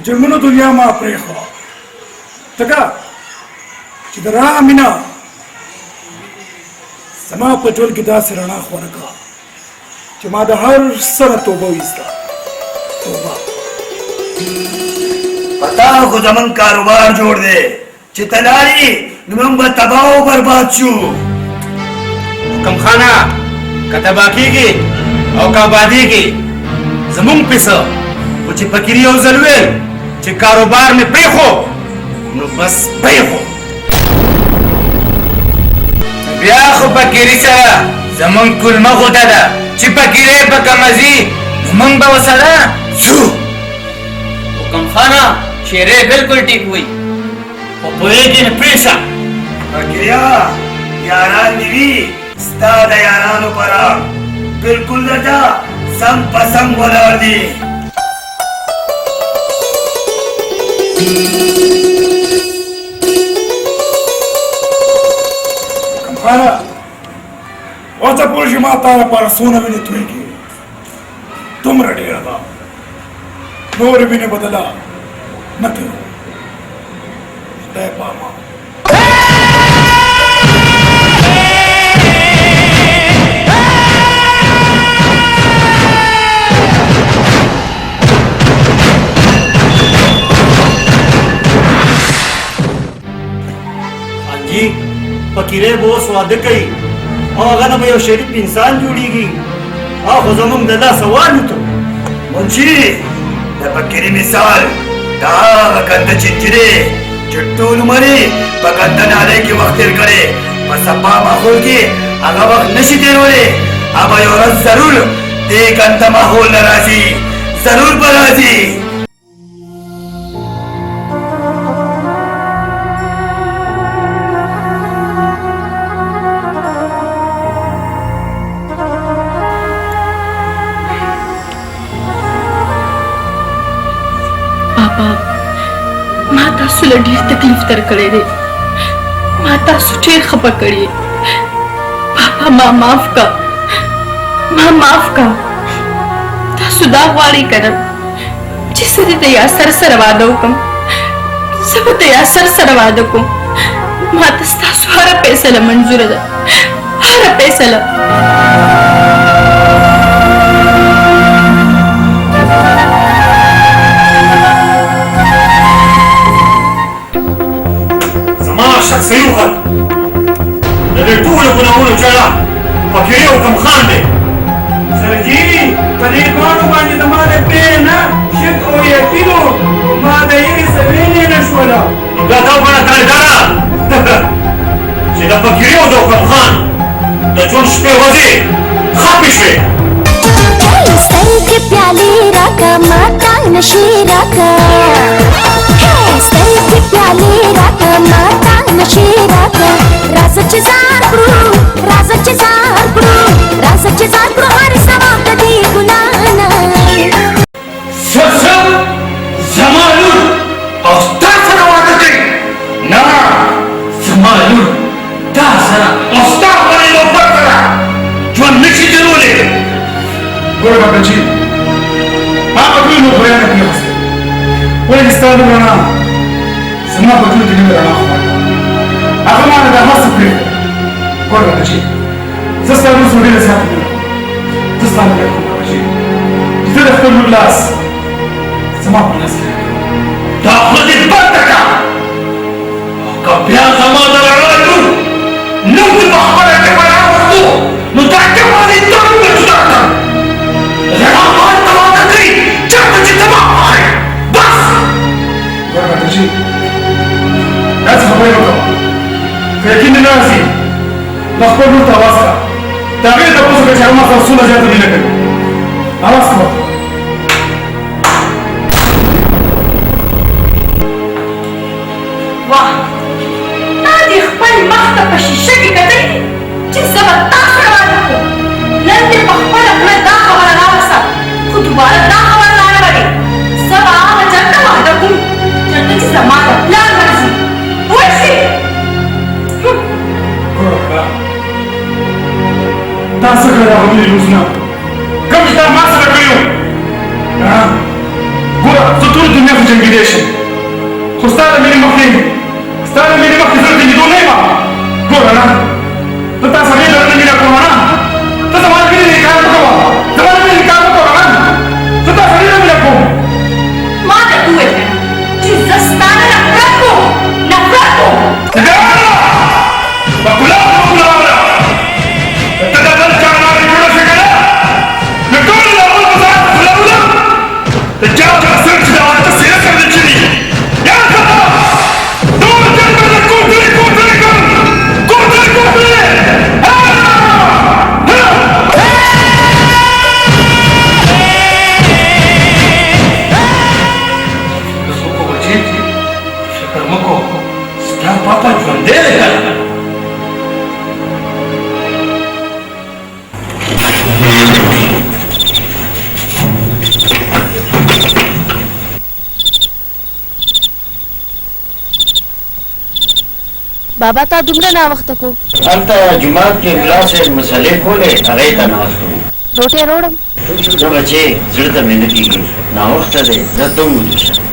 [SPEAKER 2] جرمونو دنیا ما پرېښوه ځکه چې د رڼا مینه زما په ټول کې داسې رڼا خوره کړه چې ما د هر سره توبه وایسته توبه پتا خو زمون کاروبار جوړ دی چې تلاري نو موږ به تباه او برباد شو.
[SPEAKER 14] حکم خانه که تباه کېږي او که آبادېږي زمونږ پیسه خو چې فقیري یو ځل ویل چې کاروبار مې پرېښو نو بس پرېښو.
[SPEAKER 13] بیا خو فقیري سره زمونږ کلمه غوټه ده چې فقیرۍ په کمه ځي نو موږ به ورسره ځو.
[SPEAKER 5] حکم خانه شیرې بالکل ټیک وي
[SPEAKER 14] خو پوهېږې نه پرېږده.
[SPEAKER 2] فقیریا یاران دې وي ستا د یارانو پره بالکل درته سم په سم ولاړ دي.
[SPEAKER 1] خانه اوسه پوه شي ما تا لپاره څونه وینې تویېږي دومره ډېره ده نورې وینې بدله نه کوي خدای پاما
[SPEAKER 14] حاجي فقیرۍ به اوس واده کوي او هغه نه به یو شریف انسان جوړېږي او خو زمونږ د لاسه والوتو.
[SPEAKER 2] منشي د فقیري مثال دا هغه کنده چینچي دی چې ټول عمر یې په کنده نالۍ کې وخت تېر کړی په صفا ماحول کې هغه وخت نشي تېرولی اما یو ورځ ضرور دې کنده ماحول نه راځي ضرور به راځي.
[SPEAKER 8] ما تاسو له ډېر تکلیف در کړی دی ما تاسو ډېر خفه کړی پاپا ما معاف کا تاسو دا غواړئ که نه چې زه دې د یاسر سره واده وکړم زه به د یاسر سره واده کوم ما ته ستاسو هره فیصله منظوره ده هره فیصله.
[SPEAKER 3] شخصي وغل د دې ټولو ګناهونو چاره فقیري حکم خان دی.
[SPEAKER 10] سرجي په دې باندې باندې د ما د پرې نه شک او یقین ما د یوې سوینې نه شوله
[SPEAKER 3] نو بیا دا بڼه تاریداره چې د فقیري او د حکم خان د ژوند شپې ورځې خپې شوې.
[SPEAKER 16] سترګې پیالې راکه ماته نشي راکه سترګې پیالې راکه ماته نشي راکه راځه چې ځار کړو راځه چې ځار کړو راځه چې ځار کړو هر سبا د دې ګناه نه
[SPEAKER 3] زما لور او تا سره واده کوي نه زما لور تا سره او ستا باندې یو بل سره ژوند نشي تېرولی.
[SPEAKER 1] ګوره باباجي ما په ټول نور بیان کې وسه ولې ستا د رڼا زما په ټول کې نه رڼا خو هغه ما د هڅه کړې. ګوره باباجي زه ستا نور څه ډېره زیاته کړم زه ستا نه کوم باباجي چې ته د خپل لور لاس زما په لاس کې
[SPEAKER 3] دا خوله دې بنده کړه او که بیا زما د رڼا لور نو دې په خپله کې په راوستو نو دا ټپه دې ټولو جدا کړم. رڼا مال ته واده کوي چېرته چې ته ما خوښوې بس.
[SPEAKER 1] ګوره باباجي داسې خبرې مه کوه که یقین دې نه راځي نو خپل لور ته اواز کړه د هغې تپوس وکړه چې هغه ما سره څومره زیاته مینه کوي اواز کړه.
[SPEAKER 7] واه تا دې خپل مخ ته په شیشه کې کتلي چې زه به تا سره واده کوم نن دې په خپله خوله دا خبره راوسته خو دوباره دا خبره راولې زه به هغه چېرته واده کوم چېرته چې زما د پلار مرضي پوه شوې.
[SPEAKER 1] ګوره تا څه کړی دا غملي لوسونه کوم چې تا ما سره کړي وو ګوره زه ټوله دنیا خو جنګېدی شم خو ستا د مینې مخکې ستا د مینې مخکې زه د جنګېدو نه یم. ګوره نه ته تا سره ډېره نه مینه کوم نه ته زما د مینې انکار مه کوه زما د مینې انکار مه کوه نه زه تا سره ډېره مینه کوم.
[SPEAKER 7] ما درته وویل چې زه ستا نه نفرت کوم
[SPEAKER 11] دې کړه
[SPEAKER 12] بابا تا دومره ناوخته کو
[SPEAKER 11] هلته جومات کې ملا صاحب مسلې کولې هغې ته ناست وم
[SPEAKER 12] روټۍ روړم
[SPEAKER 11] زه بچې زړه ته مې نه کېږي ناوخته دی زه ته هم ودوسم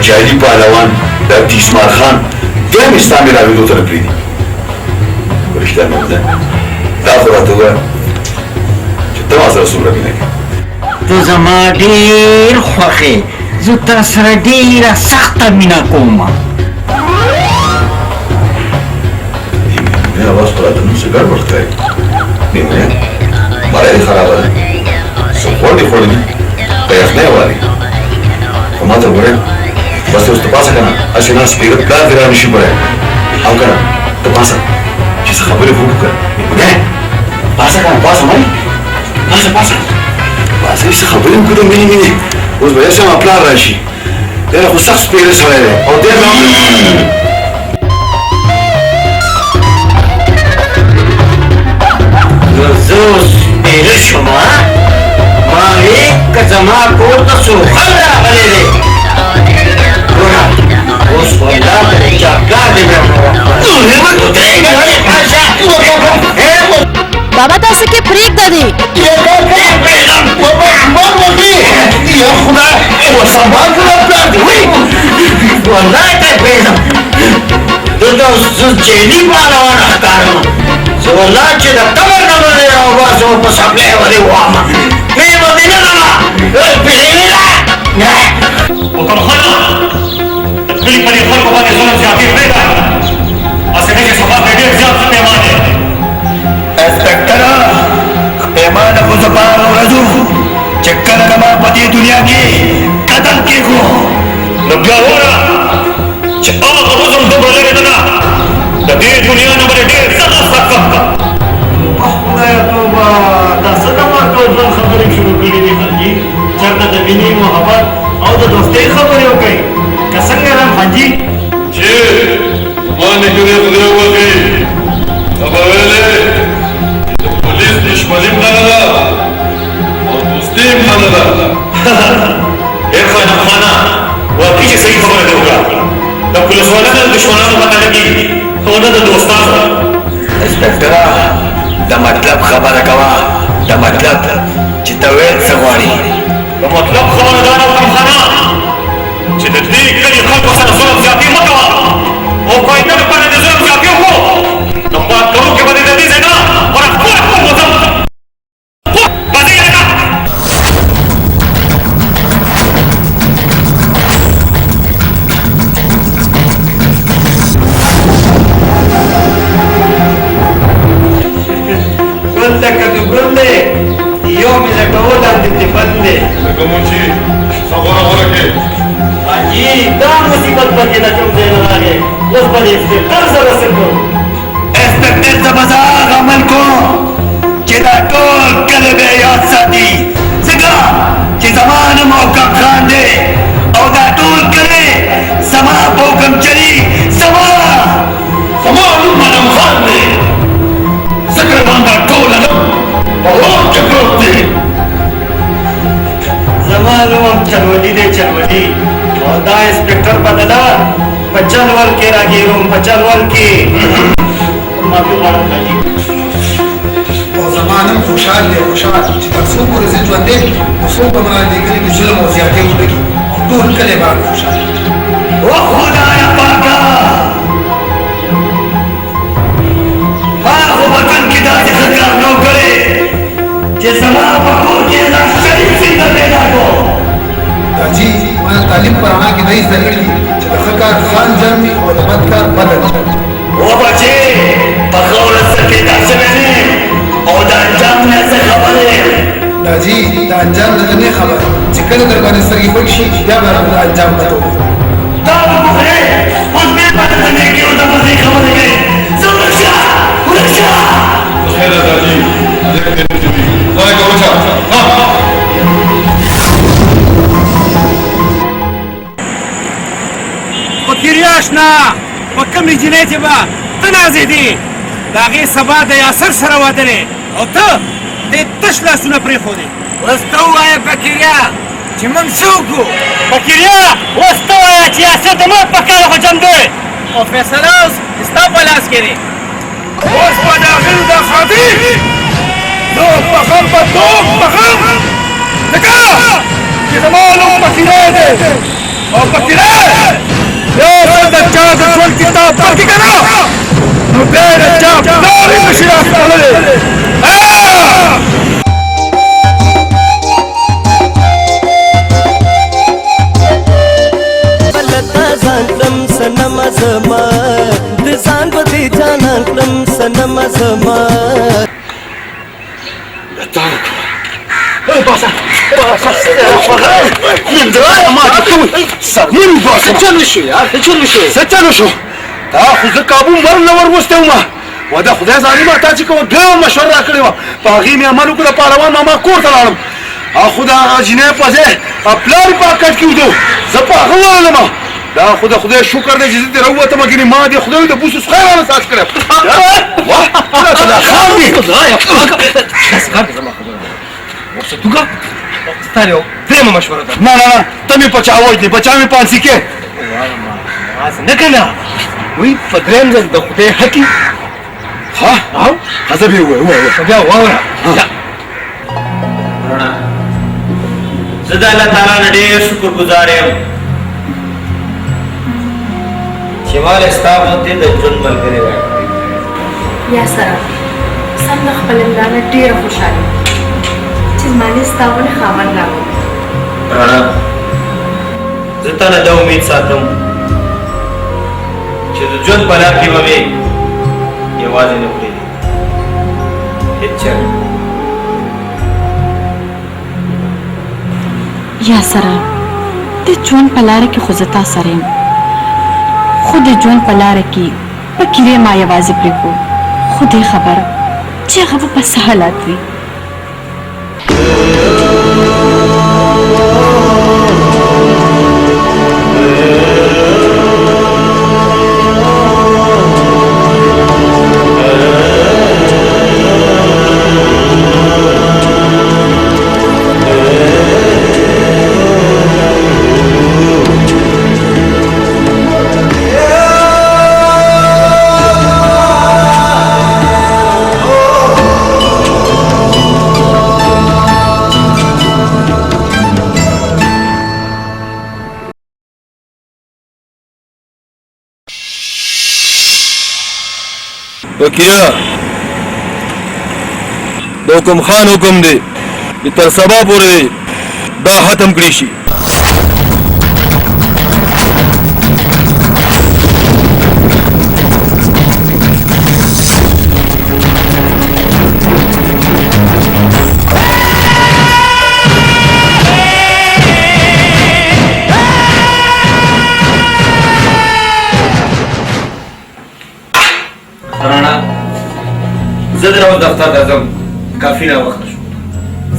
[SPEAKER 1] جاهلي پهلوان د تیسمار خان بیا مې ستا مېلاوېدو ته نه پرېږدي رښتیا مې ده دا خو راته ووایه چې ته ما سره څومره مینه کوې
[SPEAKER 11] ته زما ډېر خوښ یې زه تا سره ډېره سخته مینه کوم
[SPEAKER 1] مینه اوس خو راته نن څه ګډوډ ښکاري مینه مړی دې خرابه ده څه خوړ دې خوړلي که یخنۍ غواړي خو ما ته ګورې بس اوس ته پاسه که نه هسې ناست پېره پلار دې را نه شي بری او که نه ته پاسه چې څه خبرې خو وکړه نه پاسه که نه پاسه مړی پاسه پاسه پاسه چې څه خبرې وکړو د مینې مینې اوس به یې پلار را شي دی خو سخت سپېره سړی دی او دی
[SPEAKER 11] زه اوس سپېره شوم ما وې که زما کور ته سوخل راغلی دی اوس خو لا ته چا کار دی
[SPEAKER 12] بابا تاسو کې پرېږده دي
[SPEAKER 11] والله ته پرېږدم دلته اوس زه جیلي پهلوان ښکارم زه والله چې د قبر نه به دې راوباسم په څپلۍ ورې ووهمه پرې به دې نه لرمه
[SPEAKER 3] وکم خانه د کلي په دې خلکو باندې ظلم زیاتې پرېږده هسې نه چې سبا پرې ډېر زیات پیمانې
[SPEAKER 2] انسپکټره پیمانه خو زه په هغه ورځو چې کله نه ما په دې دنیا کې قتل کېږو
[SPEAKER 3] نو بیا ووایه چې هغه ظلم دومره لرې نه ده د دې دنیا نه به دې ډېر سخت سخت
[SPEAKER 10] خدایه توبه دا څه ډول ټول خبرې شروع کړي دي حاجي چېرته د مینې محبت او د دوستۍ خبرې وکړئ که څنګه رم حاجي
[SPEAKER 9] چې ما نجونې خدای وکړي هغه ویلې د پولیس دشمني مننه ده او دوستي مننه ده
[SPEAKER 3] ډېر ښه انعام خانه واقعي چې صحیح خبره دې وکړه د پولیسوالو نه د دشمنانو پته لګي او نه د دوستانو
[SPEAKER 2] انسپکټره د مطلب خبره کوه د مطلب چې ته ویل څه غواړي
[SPEAKER 3] د مطلب خبره دا ده وکم خانه چې د دې کلي خلکو سره ظلم زیاتې مه کوه او که آینده دپاره د ظلم زیاتې وکړو نو پات کوونکي به دې د دې ځای نه ورخپل ووځم بځې لکه
[SPEAKER 10] ګل لکه د ګل دی یو مې لټول لاندې دې بند دی
[SPEAKER 9] لکه مونچي څه غوره غوره کې
[SPEAKER 10] حاجي دا مصیبت پکې د کوم ځای نه راغی اوس به دې انسپکټر سره څه کوو
[SPEAKER 2] انسپکټر ته به زه هغه عمل کوم چې دا ټول کلی به یاد ساتي ځکه چې زما نوم اوکم خان دی او دا ټول کلی زما په حکم چلي زما
[SPEAKER 9] نوم منم خان دی ځکه نن دا ټوله نوم په اور کې پروت دی
[SPEAKER 10] زما نوم चलवली दे चलवली और दा इंस्पेक्टर बदला बचलवल के रागीरों बचलवल के माफी मांगता जी
[SPEAKER 17] और ज़माना खुशहाल है खुशहाल जितना को रिज़्क़ जोंदे उसको बना देकर कि जुल्म और ज़्यादती होगी तो उनके बाद खुशहाल
[SPEAKER 2] ओ खुदाया पाका माँ वतन की दादी सरकार न करे जैसा पकोर के ना शरीफ सिंह पैदा को
[SPEAKER 17] ताजी मैं तालीम पढ़ाना की नई जरूरी सरकार खान जर्मी और बदकार बदल
[SPEAKER 2] वो बच्चे बखौलत से पैदा से मैंने और अंजाम में से खबर है
[SPEAKER 17] ताजी अंजाम नहीं खबर जिक्र दरबार सर की बख्शी या बार अंजाम बताओ
[SPEAKER 2] तब मुझे उसमें बदलने की उधर से खबर है सुरक्षा सुरक्षा
[SPEAKER 9] खैर दादी अरे काय करू छा
[SPEAKER 14] فکریاشنا وکم جنیتی با تنازی دی داغی سبا د یاسر سره ودرې او ته د تشلا سونه پرې خو دی
[SPEAKER 13] وستو آیا فکریا چې موږ څوک
[SPEAKER 14] فکریا
[SPEAKER 13] وستو آیا چې یاسر د ما په کار هجوم دی او فیصله اوس ستا په لاس کې دی
[SPEAKER 14] اوس په داخل د خاطی نو په خپل په دوه مخم دګه چې زمونږ فکریا دی او فکریا يا سيد الجاد شو الكتاب تركي كنا نبيل الجاب دوري مشياك عليه
[SPEAKER 18] بلتا زانکلم سنم زما د ځان بدی جانان کلم سنم زما
[SPEAKER 1] باسا من دراية ما تقول سمين باسا چلو شو يا چلو شو ستلو شو تاخذ كابون ورنا ورمستوما ودا خدای زاني ما تاجي کوم ډېر مشوره کړې و باغی مې عمل وکړ پهلوان ماما کور ته لاړم خدا جنې پځه خپل پاکټ کېدو زپا غوړم دا خدای شکر دې چې دې راوته مګنی ما دې خدای دې بوسو خیرانه سات کړم واه لا خاوي خدای بس کار زما وسطوګه
[SPEAKER 4] ستاره پرېمه مشوره ده
[SPEAKER 1] نه ته مې پچاوي دې بچا مې پانسي کې
[SPEAKER 4] نه کنه وی فدریم ځل د خدای حقي
[SPEAKER 1] ها او حسب یو
[SPEAKER 4] بیا واوره
[SPEAKER 11] زه د الله تعالی نه ډېر شکر ګزار یم چې مال ستا باندې د ژوند ملګری راکړی
[SPEAKER 8] یا سره سم د خپل اندانه ډېره خوشحاله چې زما دې ستا ونه خاوند راغلی
[SPEAKER 11] رڼا زه تا نه دا امید ساتم چې د ژوند په لار کې به مې یوازې نه پرېږدي هېڅ چل
[SPEAKER 8] یا سره د ژوند په لاره کې خو زه تا سره یم خو د ژوند په لاره کې فکرې ما یوازې پرېږدو خو دې خبره چې هغه به په څه حالات وي
[SPEAKER 9] وکیلا د حکم خان حکم دی چې تر سبا پورې دا ختم کړی شي
[SPEAKER 11] زه در اوس دفتر ته ځم کافي ناوخته شو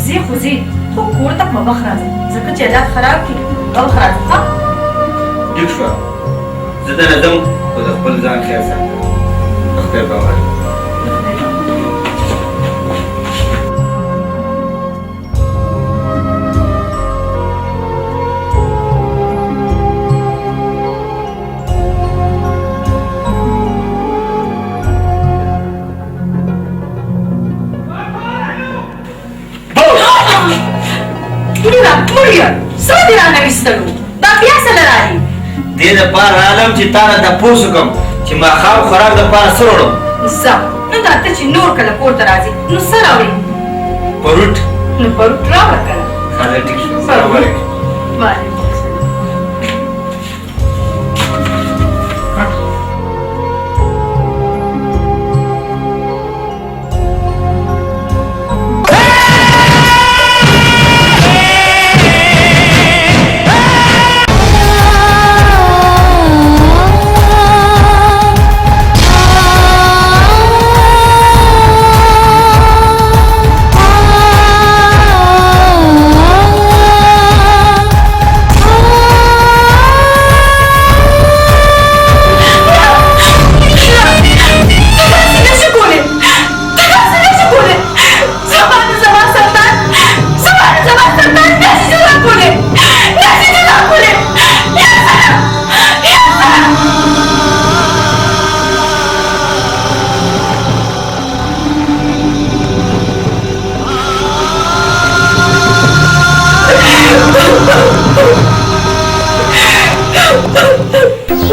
[SPEAKER 7] ځې خو ځې خو کور ته په وخت راځه ځکه چې حالات خراب کړي په وخت راځه ښه
[SPEAKER 11] ټیک شوه زه دننه ځم خو د خپل ځان خیال ساته خدای باور
[SPEAKER 7] تولي راټولیا سودی را نوستلو دا بیا سره راځي
[SPEAKER 11] دې د پاره عالم چې تاره د پوسو کوم چې ما خام خوراک د پاره سره
[SPEAKER 7] زه نو دا ته چې نور کله پورته راځي نو سره راوړي
[SPEAKER 11] پروت
[SPEAKER 7] نو پروت راوړه کنه
[SPEAKER 11] خاله ټیک شو سلام علیکم
[SPEAKER 7] وعلیکم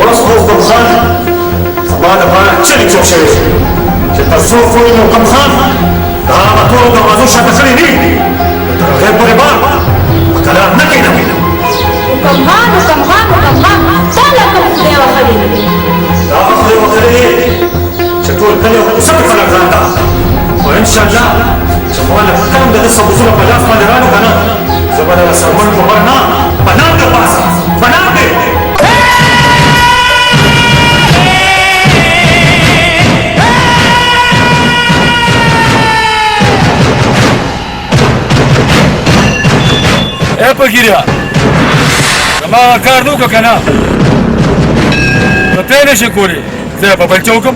[SPEAKER 3] اوس خو کوم خان زما دپاره چلې جوړ شوی چې تر څو پورې مو کوم خان د هغه ټولو دروازو شاته کړی وي تر هغې پورې به په قرار نه کښېنم
[SPEAKER 12] وکمخان ټوله کوم خدای وخلې نه دي
[SPEAKER 3] دا به خدای وکړی دی چې ټول کلي غوسه کړي خلک ځان ته خو انشاءالله چې ما له کم د ده سبوسونه په لاس باندې راغلو که نه زه به د سرمن په بر نه پناه د پاسه پناه دی
[SPEAKER 4] اے پکیریا زما کار نو که نه نو ته نشې کولی زه به بل څه وکړم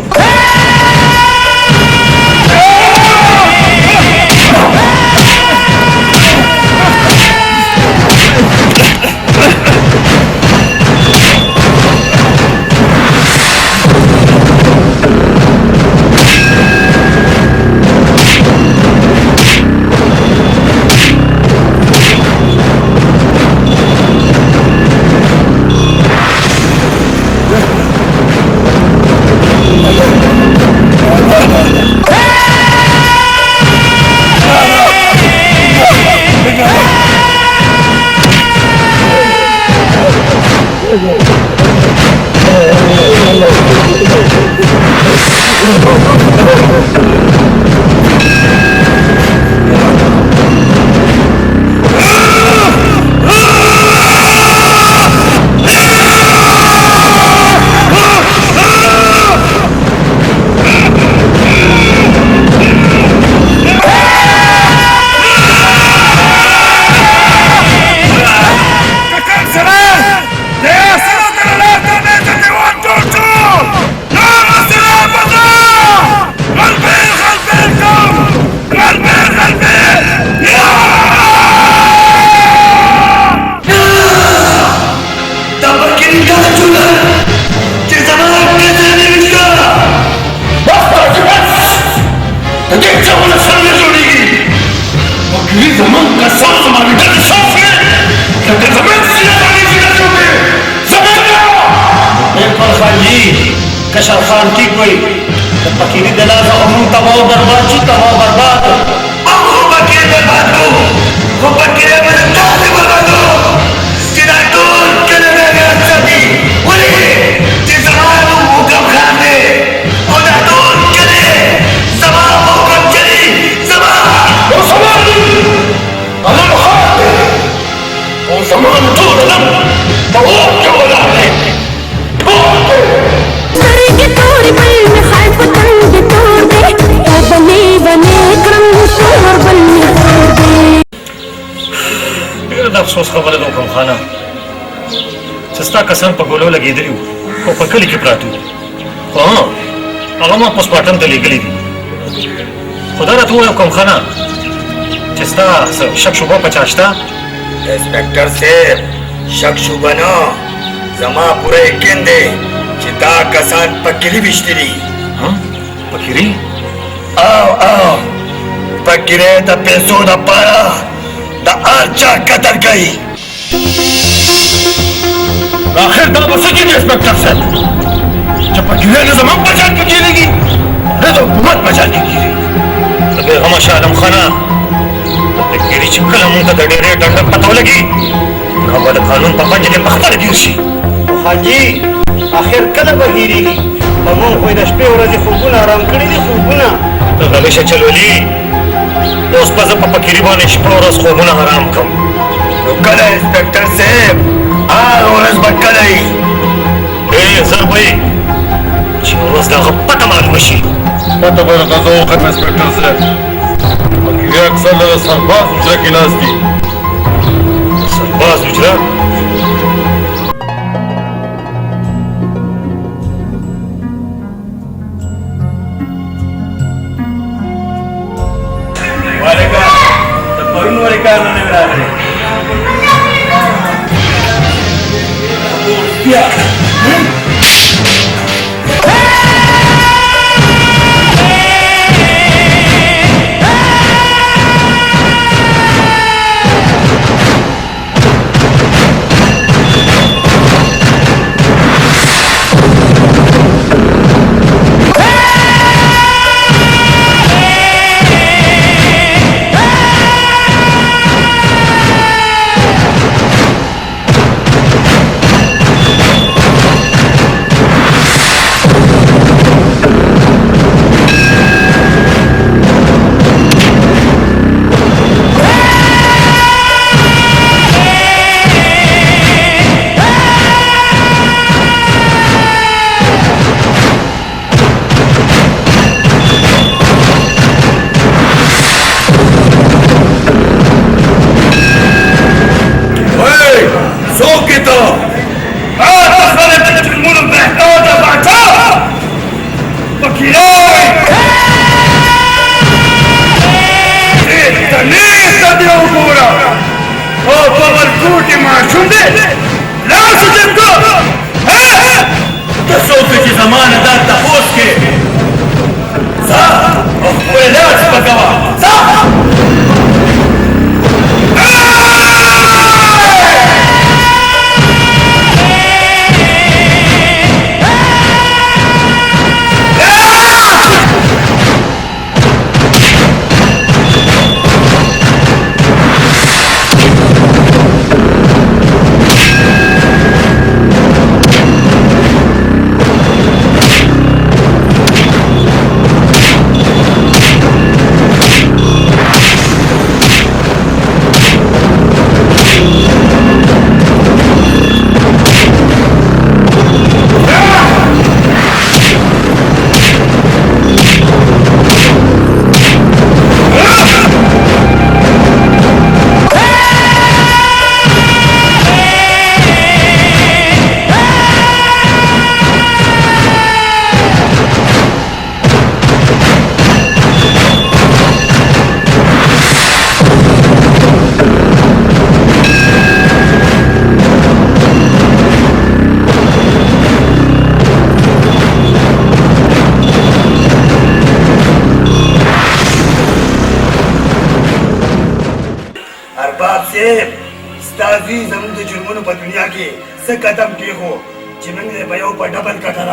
[SPEAKER 11] कशर खान ठीक हुई तो फकीरी दिला तो हम तबाह बर्बाद जी तबाह बर्बाद
[SPEAKER 2] अब वो फकीर बर्बाद हो वो फकीर मेरे दास बर्बाद हो जिना टोल चले गए सभी बोले जिस जमाने वो कम खान दे और ना टोल चले जमाने वो कम चली जमाने वो जमाने अल्लाह खान दे वो जमाने टोल लम वो क्यों लाने
[SPEAKER 16] के तोड़ पल में खाइफ तंग तोड़ दे ओ बने बने क्रम तोड़ बने तोड़ दे
[SPEAKER 3] ډېر د افسوس خبره ده کوم خانه چې ستا کسان په ګولو لګېدلي وو او په کلي کې پراته وو خو هغه ما پوسټمارټم ته لېږلي دي خو دا راته ووایه کوم خانه چې ستا څه شک شبه په چا شته
[SPEAKER 2] इंस्पेक्टर साहब शक शुबा न जमा पूरा यकीन दे चिता कसान पकिरी बिश्तरी
[SPEAKER 3] पकिरी
[SPEAKER 2] आओ पकिरे द पैसों द पारा د ارچا قتل کوي
[SPEAKER 9] आखिर دا बस की इंस्पेक्टर साहब जब पकड़े ने जमान पहचान की गिरेगी अरे तो हुकूमत पहचान की गिरेगी अबे हम शालम खाना तब गिरी चक्कर हम का डरे डंड पता लगी ना वाला कानून पापा जी ने पकड़ लगी उसी
[SPEAKER 10] हाजी आखिर कदा बगिरेगी हमो कोई दशपे और जे खूबना आराम करी दी खूबना
[SPEAKER 3] तो हमेशा चलो ली उस पर पापा गिरीबान शपोर उस खूबना हराम कम
[SPEAKER 2] कल इंस्पेक्टर साहब और बक्कलई
[SPEAKER 3] ए सर भाई चोरस दा पता मालूम شي
[SPEAKER 9] पता बड़ा तो खत्म इंस्पेक्टर साहब ये अक्सर सरबाज उजरा की नाज दी
[SPEAKER 3] सरबाज उजरा
[SPEAKER 2] वालेका तो परुन वालेका ने मिला है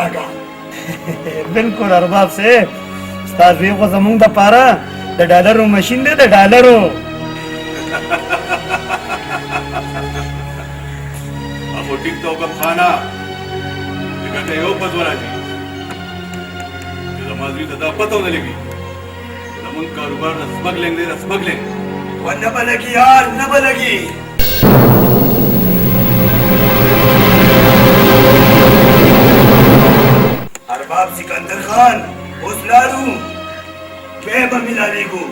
[SPEAKER 2] क्या
[SPEAKER 10] बिल्कुल अरबाब से उस्ताद भी को जमूंग द पारा the dollar machine they the dollar
[SPEAKER 1] अब ठीक तो कब खाना कहते हो पतवारा जी समाज भी दादा पता होने लगी नमन कारोबार स्मगलिंग
[SPEAKER 2] वो न बलगी यार न बलगी अरबाब सिकंदर खान उस लालू बेब मिलाने को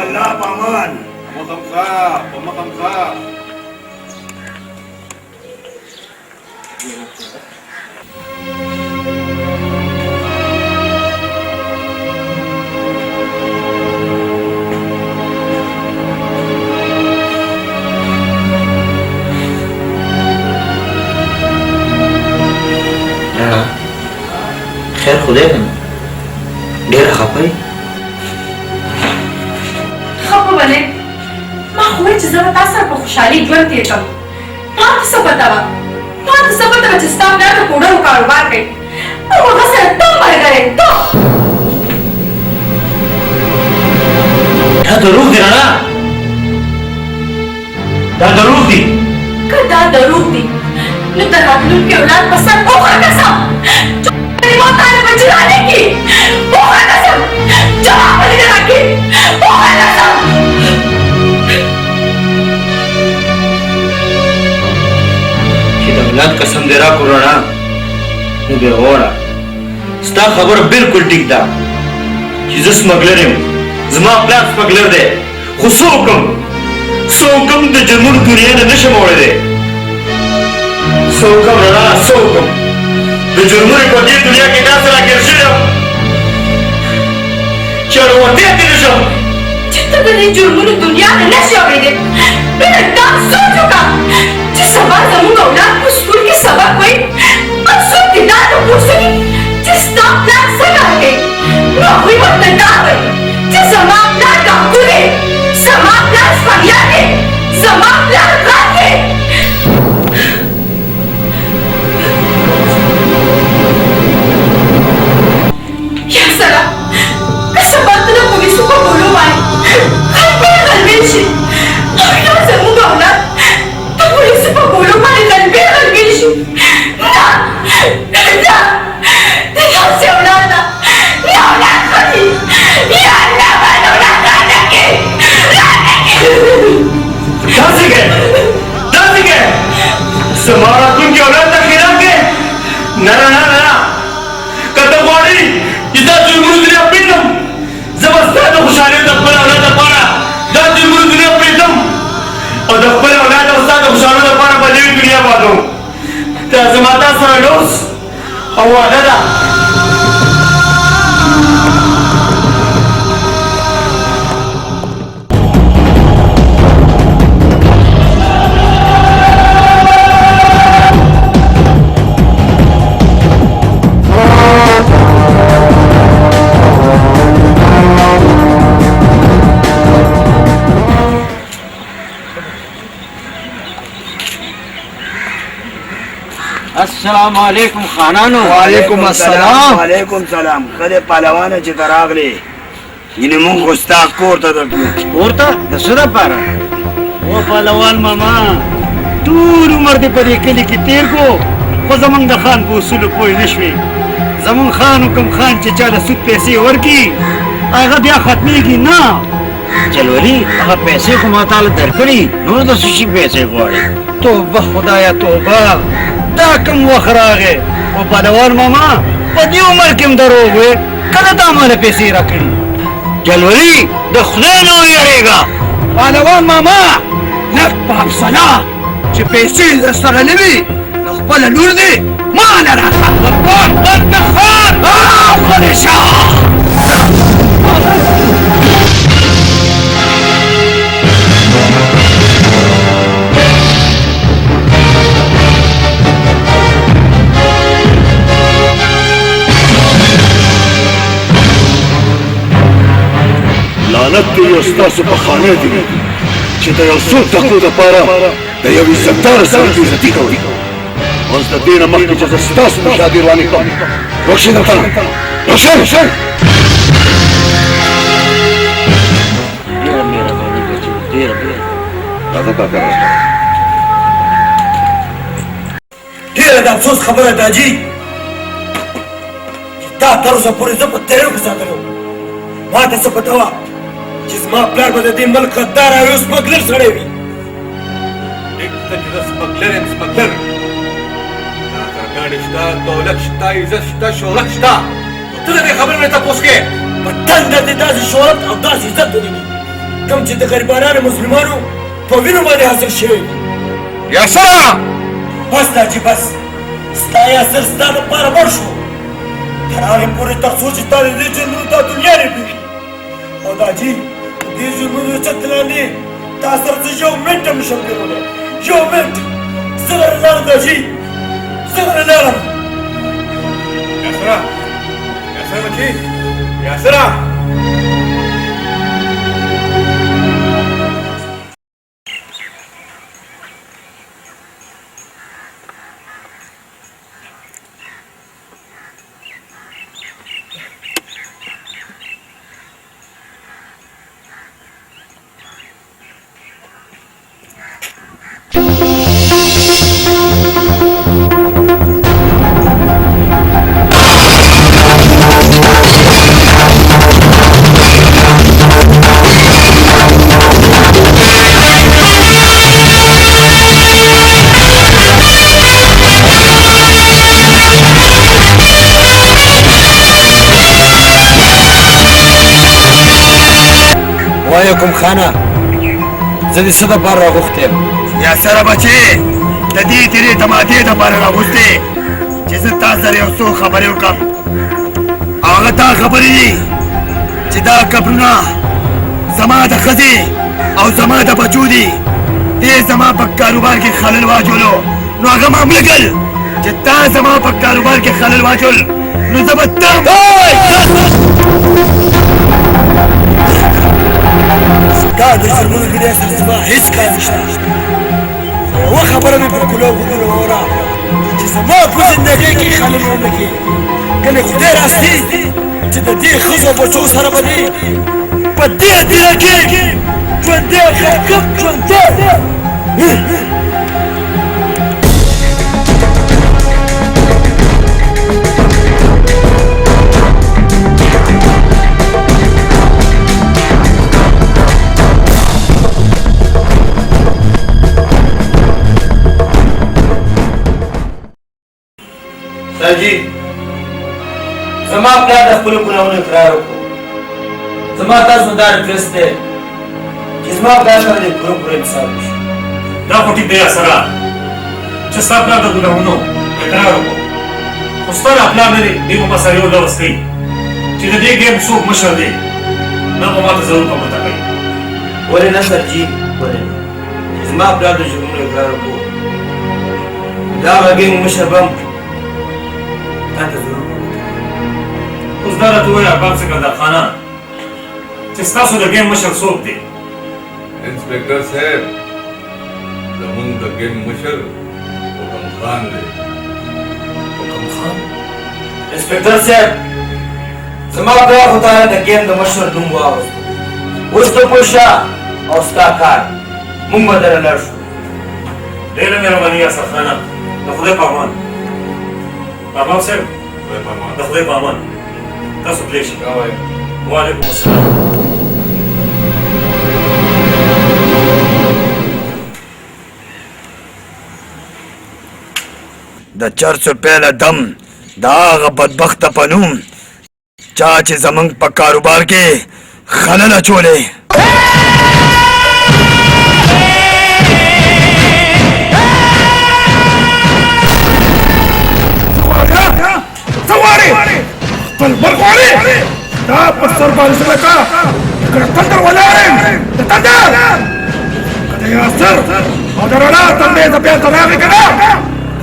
[SPEAKER 2] अल्लाह पामान
[SPEAKER 1] मकम खा
[SPEAKER 11] खैर खुदे डेरा खपाई
[SPEAKER 7] खपो बने ما خو چې زه به تا سره په خوشحالي ژوند تېر کړم. ما ته څه پته وه چې ستا پلار د کوډرو کاروبار کوي او هغه سره ته ملګری ته.
[SPEAKER 14] دا دروغ دي رڼا، دا دروغ دي.
[SPEAKER 7] که دا دروغ دي نو د راتلونکي اولاد په سر وخوره قسم چې ما تاله به جلانې کړي. وخوره قسم جواب به دې نه راکړي. وخوره قسم.
[SPEAKER 14] چې د اولاد قسم دې راکړو رڼا، نو بیا وره ستا خبره بالکل ټیک ده چې زه سمګلر یم، زما پلار سمګلر دی، خو څه وکړم د جرمونو دنیا نه نشم اوړی. څه وکړم رڼا، څه وکړم؟ د جرمونو په دې دنیا کې داسې راګیر شوی یم چې الوتې دې نشم.
[SPEAKER 7] چې ته د دې جرمونو دنیا نه نشې اورېدی، بیا دا سوچ وکړه چې سبا زموږ اولاد په سکول کې سبق وایي او څوک دې دا نه پوښتني چې ستا پلار څه کار کوي. نو هغوی ورته دا وایي چې زما پلار ډاکټر دی، زما پلار سپږیار دی، زما پلار غل دی. یا سره که سبا ته د پولیسو په ګولو باندې غلبېل شي او یا زموږ اولاد د پولیسو په ګولو باندې غلبېل شي، نه نه د داسې اولاد نه یا اولاد ښه دي یا الله باندې اولاد رانه کړي.
[SPEAKER 14] داسې کې زما راتلونکي اولاد ته خیرات کې نه نه نه نه. که ته غواړې چې دا جرمونو دنیا پرېږدم، زه به ستا د خوشحالۍ د خپل اولاد لپاره دا جرمونو دنیا پرېږدم او د خپل اولاد او ستا د خوشحالۍ لپاره به نوې دنیا بادوم. دا زما تا سره لوس او وعده ده.
[SPEAKER 11] السلام علیکم خانانو.
[SPEAKER 2] وعلیکم السلام. وعلیکم سلام. خدای پهلوانه چې ته راغلې، یعنې موږ خو ستا کور ته درتلو.
[SPEAKER 11] کور ته د څه دپاره؟ او پهلوان ماما ټول عمر دې په دې کلي کې تېر کړو، خو زموږ د خان په اصولو پوه نه شوې. زموږ خان کوم خان چې چا له سود پیسې ورکړي هغه بیا ختمېږي نه. چلولي هغه پیسې خو ما تاله درکړي، نور د څه شي پیسې غواړې؟ توبه خدایه توبه، دا کوم وخت راغی؟ او پهلوان ماما په دې عمر کې هم دروغ وې، کله تا ماله پیسې راکړي؟ جلولي د خدای نه ویرېږه.
[SPEAKER 2] پهلوان ماما لږ په حوصله، چې پیسې در سره نه وي نو خپله لور دې ماله راکړه. غبار بدبخار خدای شاه.
[SPEAKER 1] لعنت دی یو ستاسو په خانه دی چې د یو څو دقیقو دپاره د یو عزتدار سړي بېعزتي کوئ. اوس د دې نه مخکې چې زه ستاسو په شا دیروانې کړم، راشئ دلته، راشئ.
[SPEAKER 11] ډېره مهرباني بچي، ډېره
[SPEAKER 1] راځه کاکا راځه.
[SPEAKER 2] ډېره د افسوس خبره ده حاجي چې تا تر اوسه پورې زه په تیارو کې ساتلی وم. ما ته څه پته وه چې زما پلار به د دې ملک غدار او یو سمګلر سړی وي.
[SPEAKER 9] ټیک ته چې زه سمګلر یم، سمګلر. ناکارګاڼې شته، دولت شته، عزت شته، شهرت شته، نو ته د دې خبرې نه تپوس کې.
[SPEAKER 2] په تنده دې داسې شهرت او داسې عزت ونیوي کوم چې د غریبانو مسلمانو په وینو باندې حاصل شوی وي.
[SPEAKER 9] یاسره
[SPEAKER 2] بس دا چې بس، ستا یاسر ستا دپاره مړ شو تر هغې پورې تر څو چې تا د دې جرمونو دا دنیا نه پوهېږي. او دا حاجي د دې جرمونو چت لاندې تا سره زه یو منټ هم نشم تېرولی، یو منټ. زه غره لاړم دا حاجي، زه غره لاړم.
[SPEAKER 9] یاسره بچي، یاسره
[SPEAKER 6] وایه کوم خانه زه د څه دپاره راغوښتی یم
[SPEAKER 2] یا سره بچې د دې تیرې تمادې دپاره راغوښتې چې زه تا سره یو څو خبرې وکړم هغه دا خبرې دي چې دا قبرونه زما د ښځې او زما د بچو دي دې زما په کاروبار کې خلل واچولو نو هغه معامله کړ چې تا زما په کاروبار کې خلل واچول نو زه به تا ستا د جرمونو ګناه سره زما هېڅ کار نشته یوه خبره مې پر کولو غوږونه واوره چې زما په زندګۍ کې خلل ولګي کله خدای راستي چې د دې ښځو بچو سره به دې په دې هدیره کې ژوندی خرکم ژوندی
[SPEAKER 6] سرجي زما پلار د خپلو ګناهونو اقرار وکړو زما تاسو دا اډرس دی چې زما پلار سره دې پوره انصاف وشي
[SPEAKER 3] دا خو ټیک دی سره چې ستا پلار د ګناهونو اقرار وکړو خو ستا د پلار نه دی دې په مسله یو لفظ کوي چې د دې ګیم څوک مشر دی نه به ماته ضرور په مته کوي
[SPEAKER 6] ولې نه سرجي ولې چې زما پلار د جرمونو اقرار وکړو دا هغه ګیم مشر به هم تا ته ضرور
[SPEAKER 3] اوس دا راته ووایه پاک سکندر خانه چې ستاسو د ګیم مشر څوک دی
[SPEAKER 9] انسپیکټر صاحب زمونږ د ګیم مشر حکم خان دی
[SPEAKER 6] حکم خان انسپیکټر صاحب زما پلار خو تا د ګیم د مشر نوم واغوست اوس ته پوه شه او ستا کار موږ به دره لاړ شو
[SPEAKER 3] ډېره مهرباني یاسر خانه د خدای په امان بابا صاحب د خدای په امان تاسو تللی شئ وعلیکم السلام
[SPEAKER 2] د چرسو پیله دم دا هغه بدبخته په نوم چا چې زمونږ په کاروبار کې خلل اچولی
[SPEAKER 1] خپل مرګ غواړې دا په سر باندې څه لکه لکه تندر ولاړ یم د تندر که د یاسر او د رڼا تندی ته بېرته راغی که نه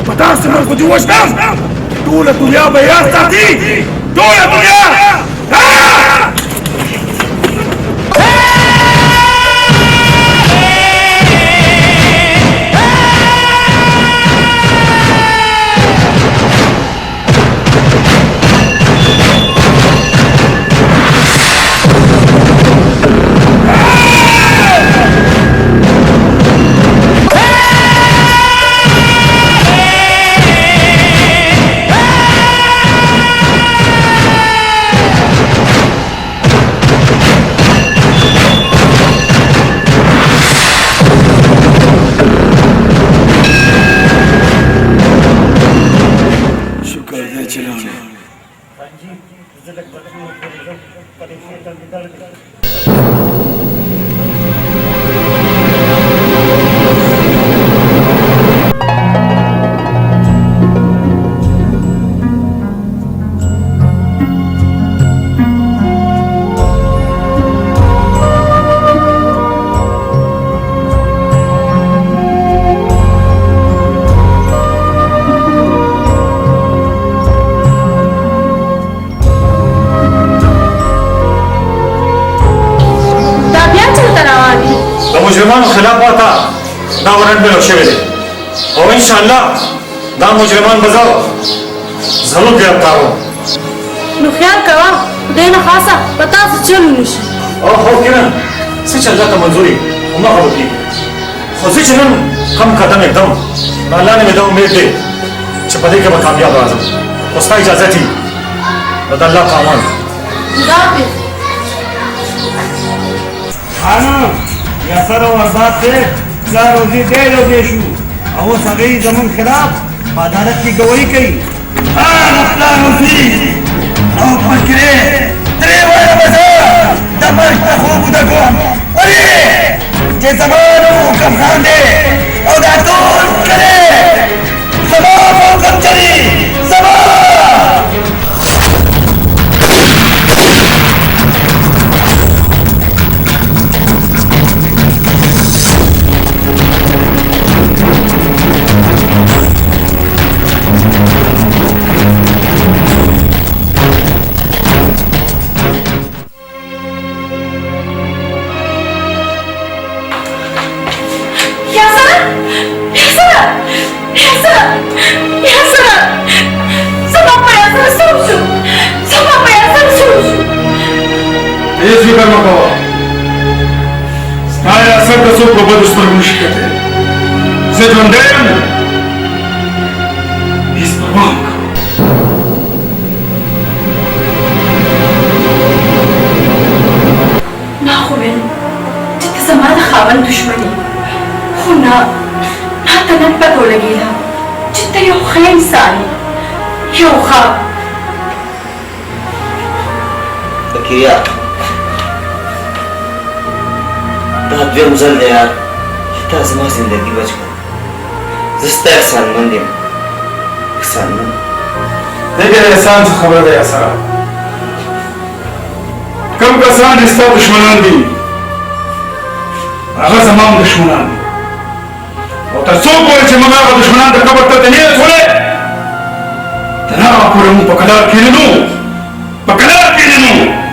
[SPEAKER 1] په داسې مرګ دې وژنم ټوله دنیا به یاد ساتي ټوله دنیا
[SPEAKER 3] مجرمانو خلاف واته دا ورنټ بلو شوی دی او انشاءالله دا مجرمان به زه ضرور ګرفتاروم
[SPEAKER 12] نو خیال کوه خدای نه خاصه په تاسو چل نشي
[SPEAKER 3] او خو کنه څه چې الله ته منظوري هماغه وکړي خو زه چې نن کم قدم اقدم نو الله نه مې دا امید دی چې په دې کې به کامیاب راځم خو ستا اجازت وي نو د الله په امان
[SPEAKER 12] خداحافظ
[SPEAKER 10] خانم یاسر او ارباب ته پلار روزي ډېر وږی شو او اوس هغوی زموږ خلاف په عدالت کې ګواهي کوي
[SPEAKER 2] پلار روزي او فکرې درې وایه به زه دمشق خوب دکم ولی چې زمان حکم خان دی او دا ټول کړي زما په حکم چلی زما
[SPEAKER 3] هیڅ فکر مه کوه ستا یې اثر که څوک په بدو سترګو نشي کتلی زه ژوندی یم هیڅ پروا مه کوه
[SPEAKER 8] ما خو ویل چې ته زما د خاوند دښمن یې خو نه ماته نن پته ولګېده چې ته یو ښه انسان یې یو ښه
[SPEAKER 11] بکریا دا دویم ځل دی یار چې تا زما زندګي بچ کړه زه ستا احسانمند یم احسانمند
[SPEAKER 3] دې کې د احسان څه خبره ده یاسره کوم کسان چې ستا دښمنان دي هغه زما هم دښمنان دي او تر څو پورې چې موږ هغه دښمنان د قبر ته نه اچولې تر هغه پورې موږ په قلار کې نه نو په قلار کې نه نو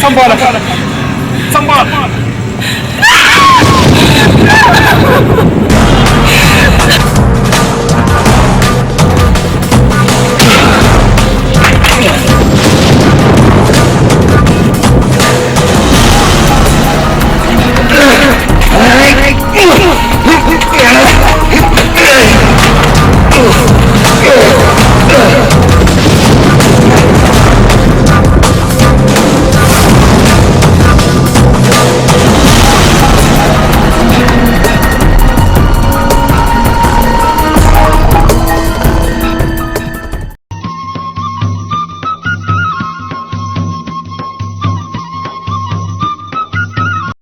[SPEAKER 3] संभाल संभाल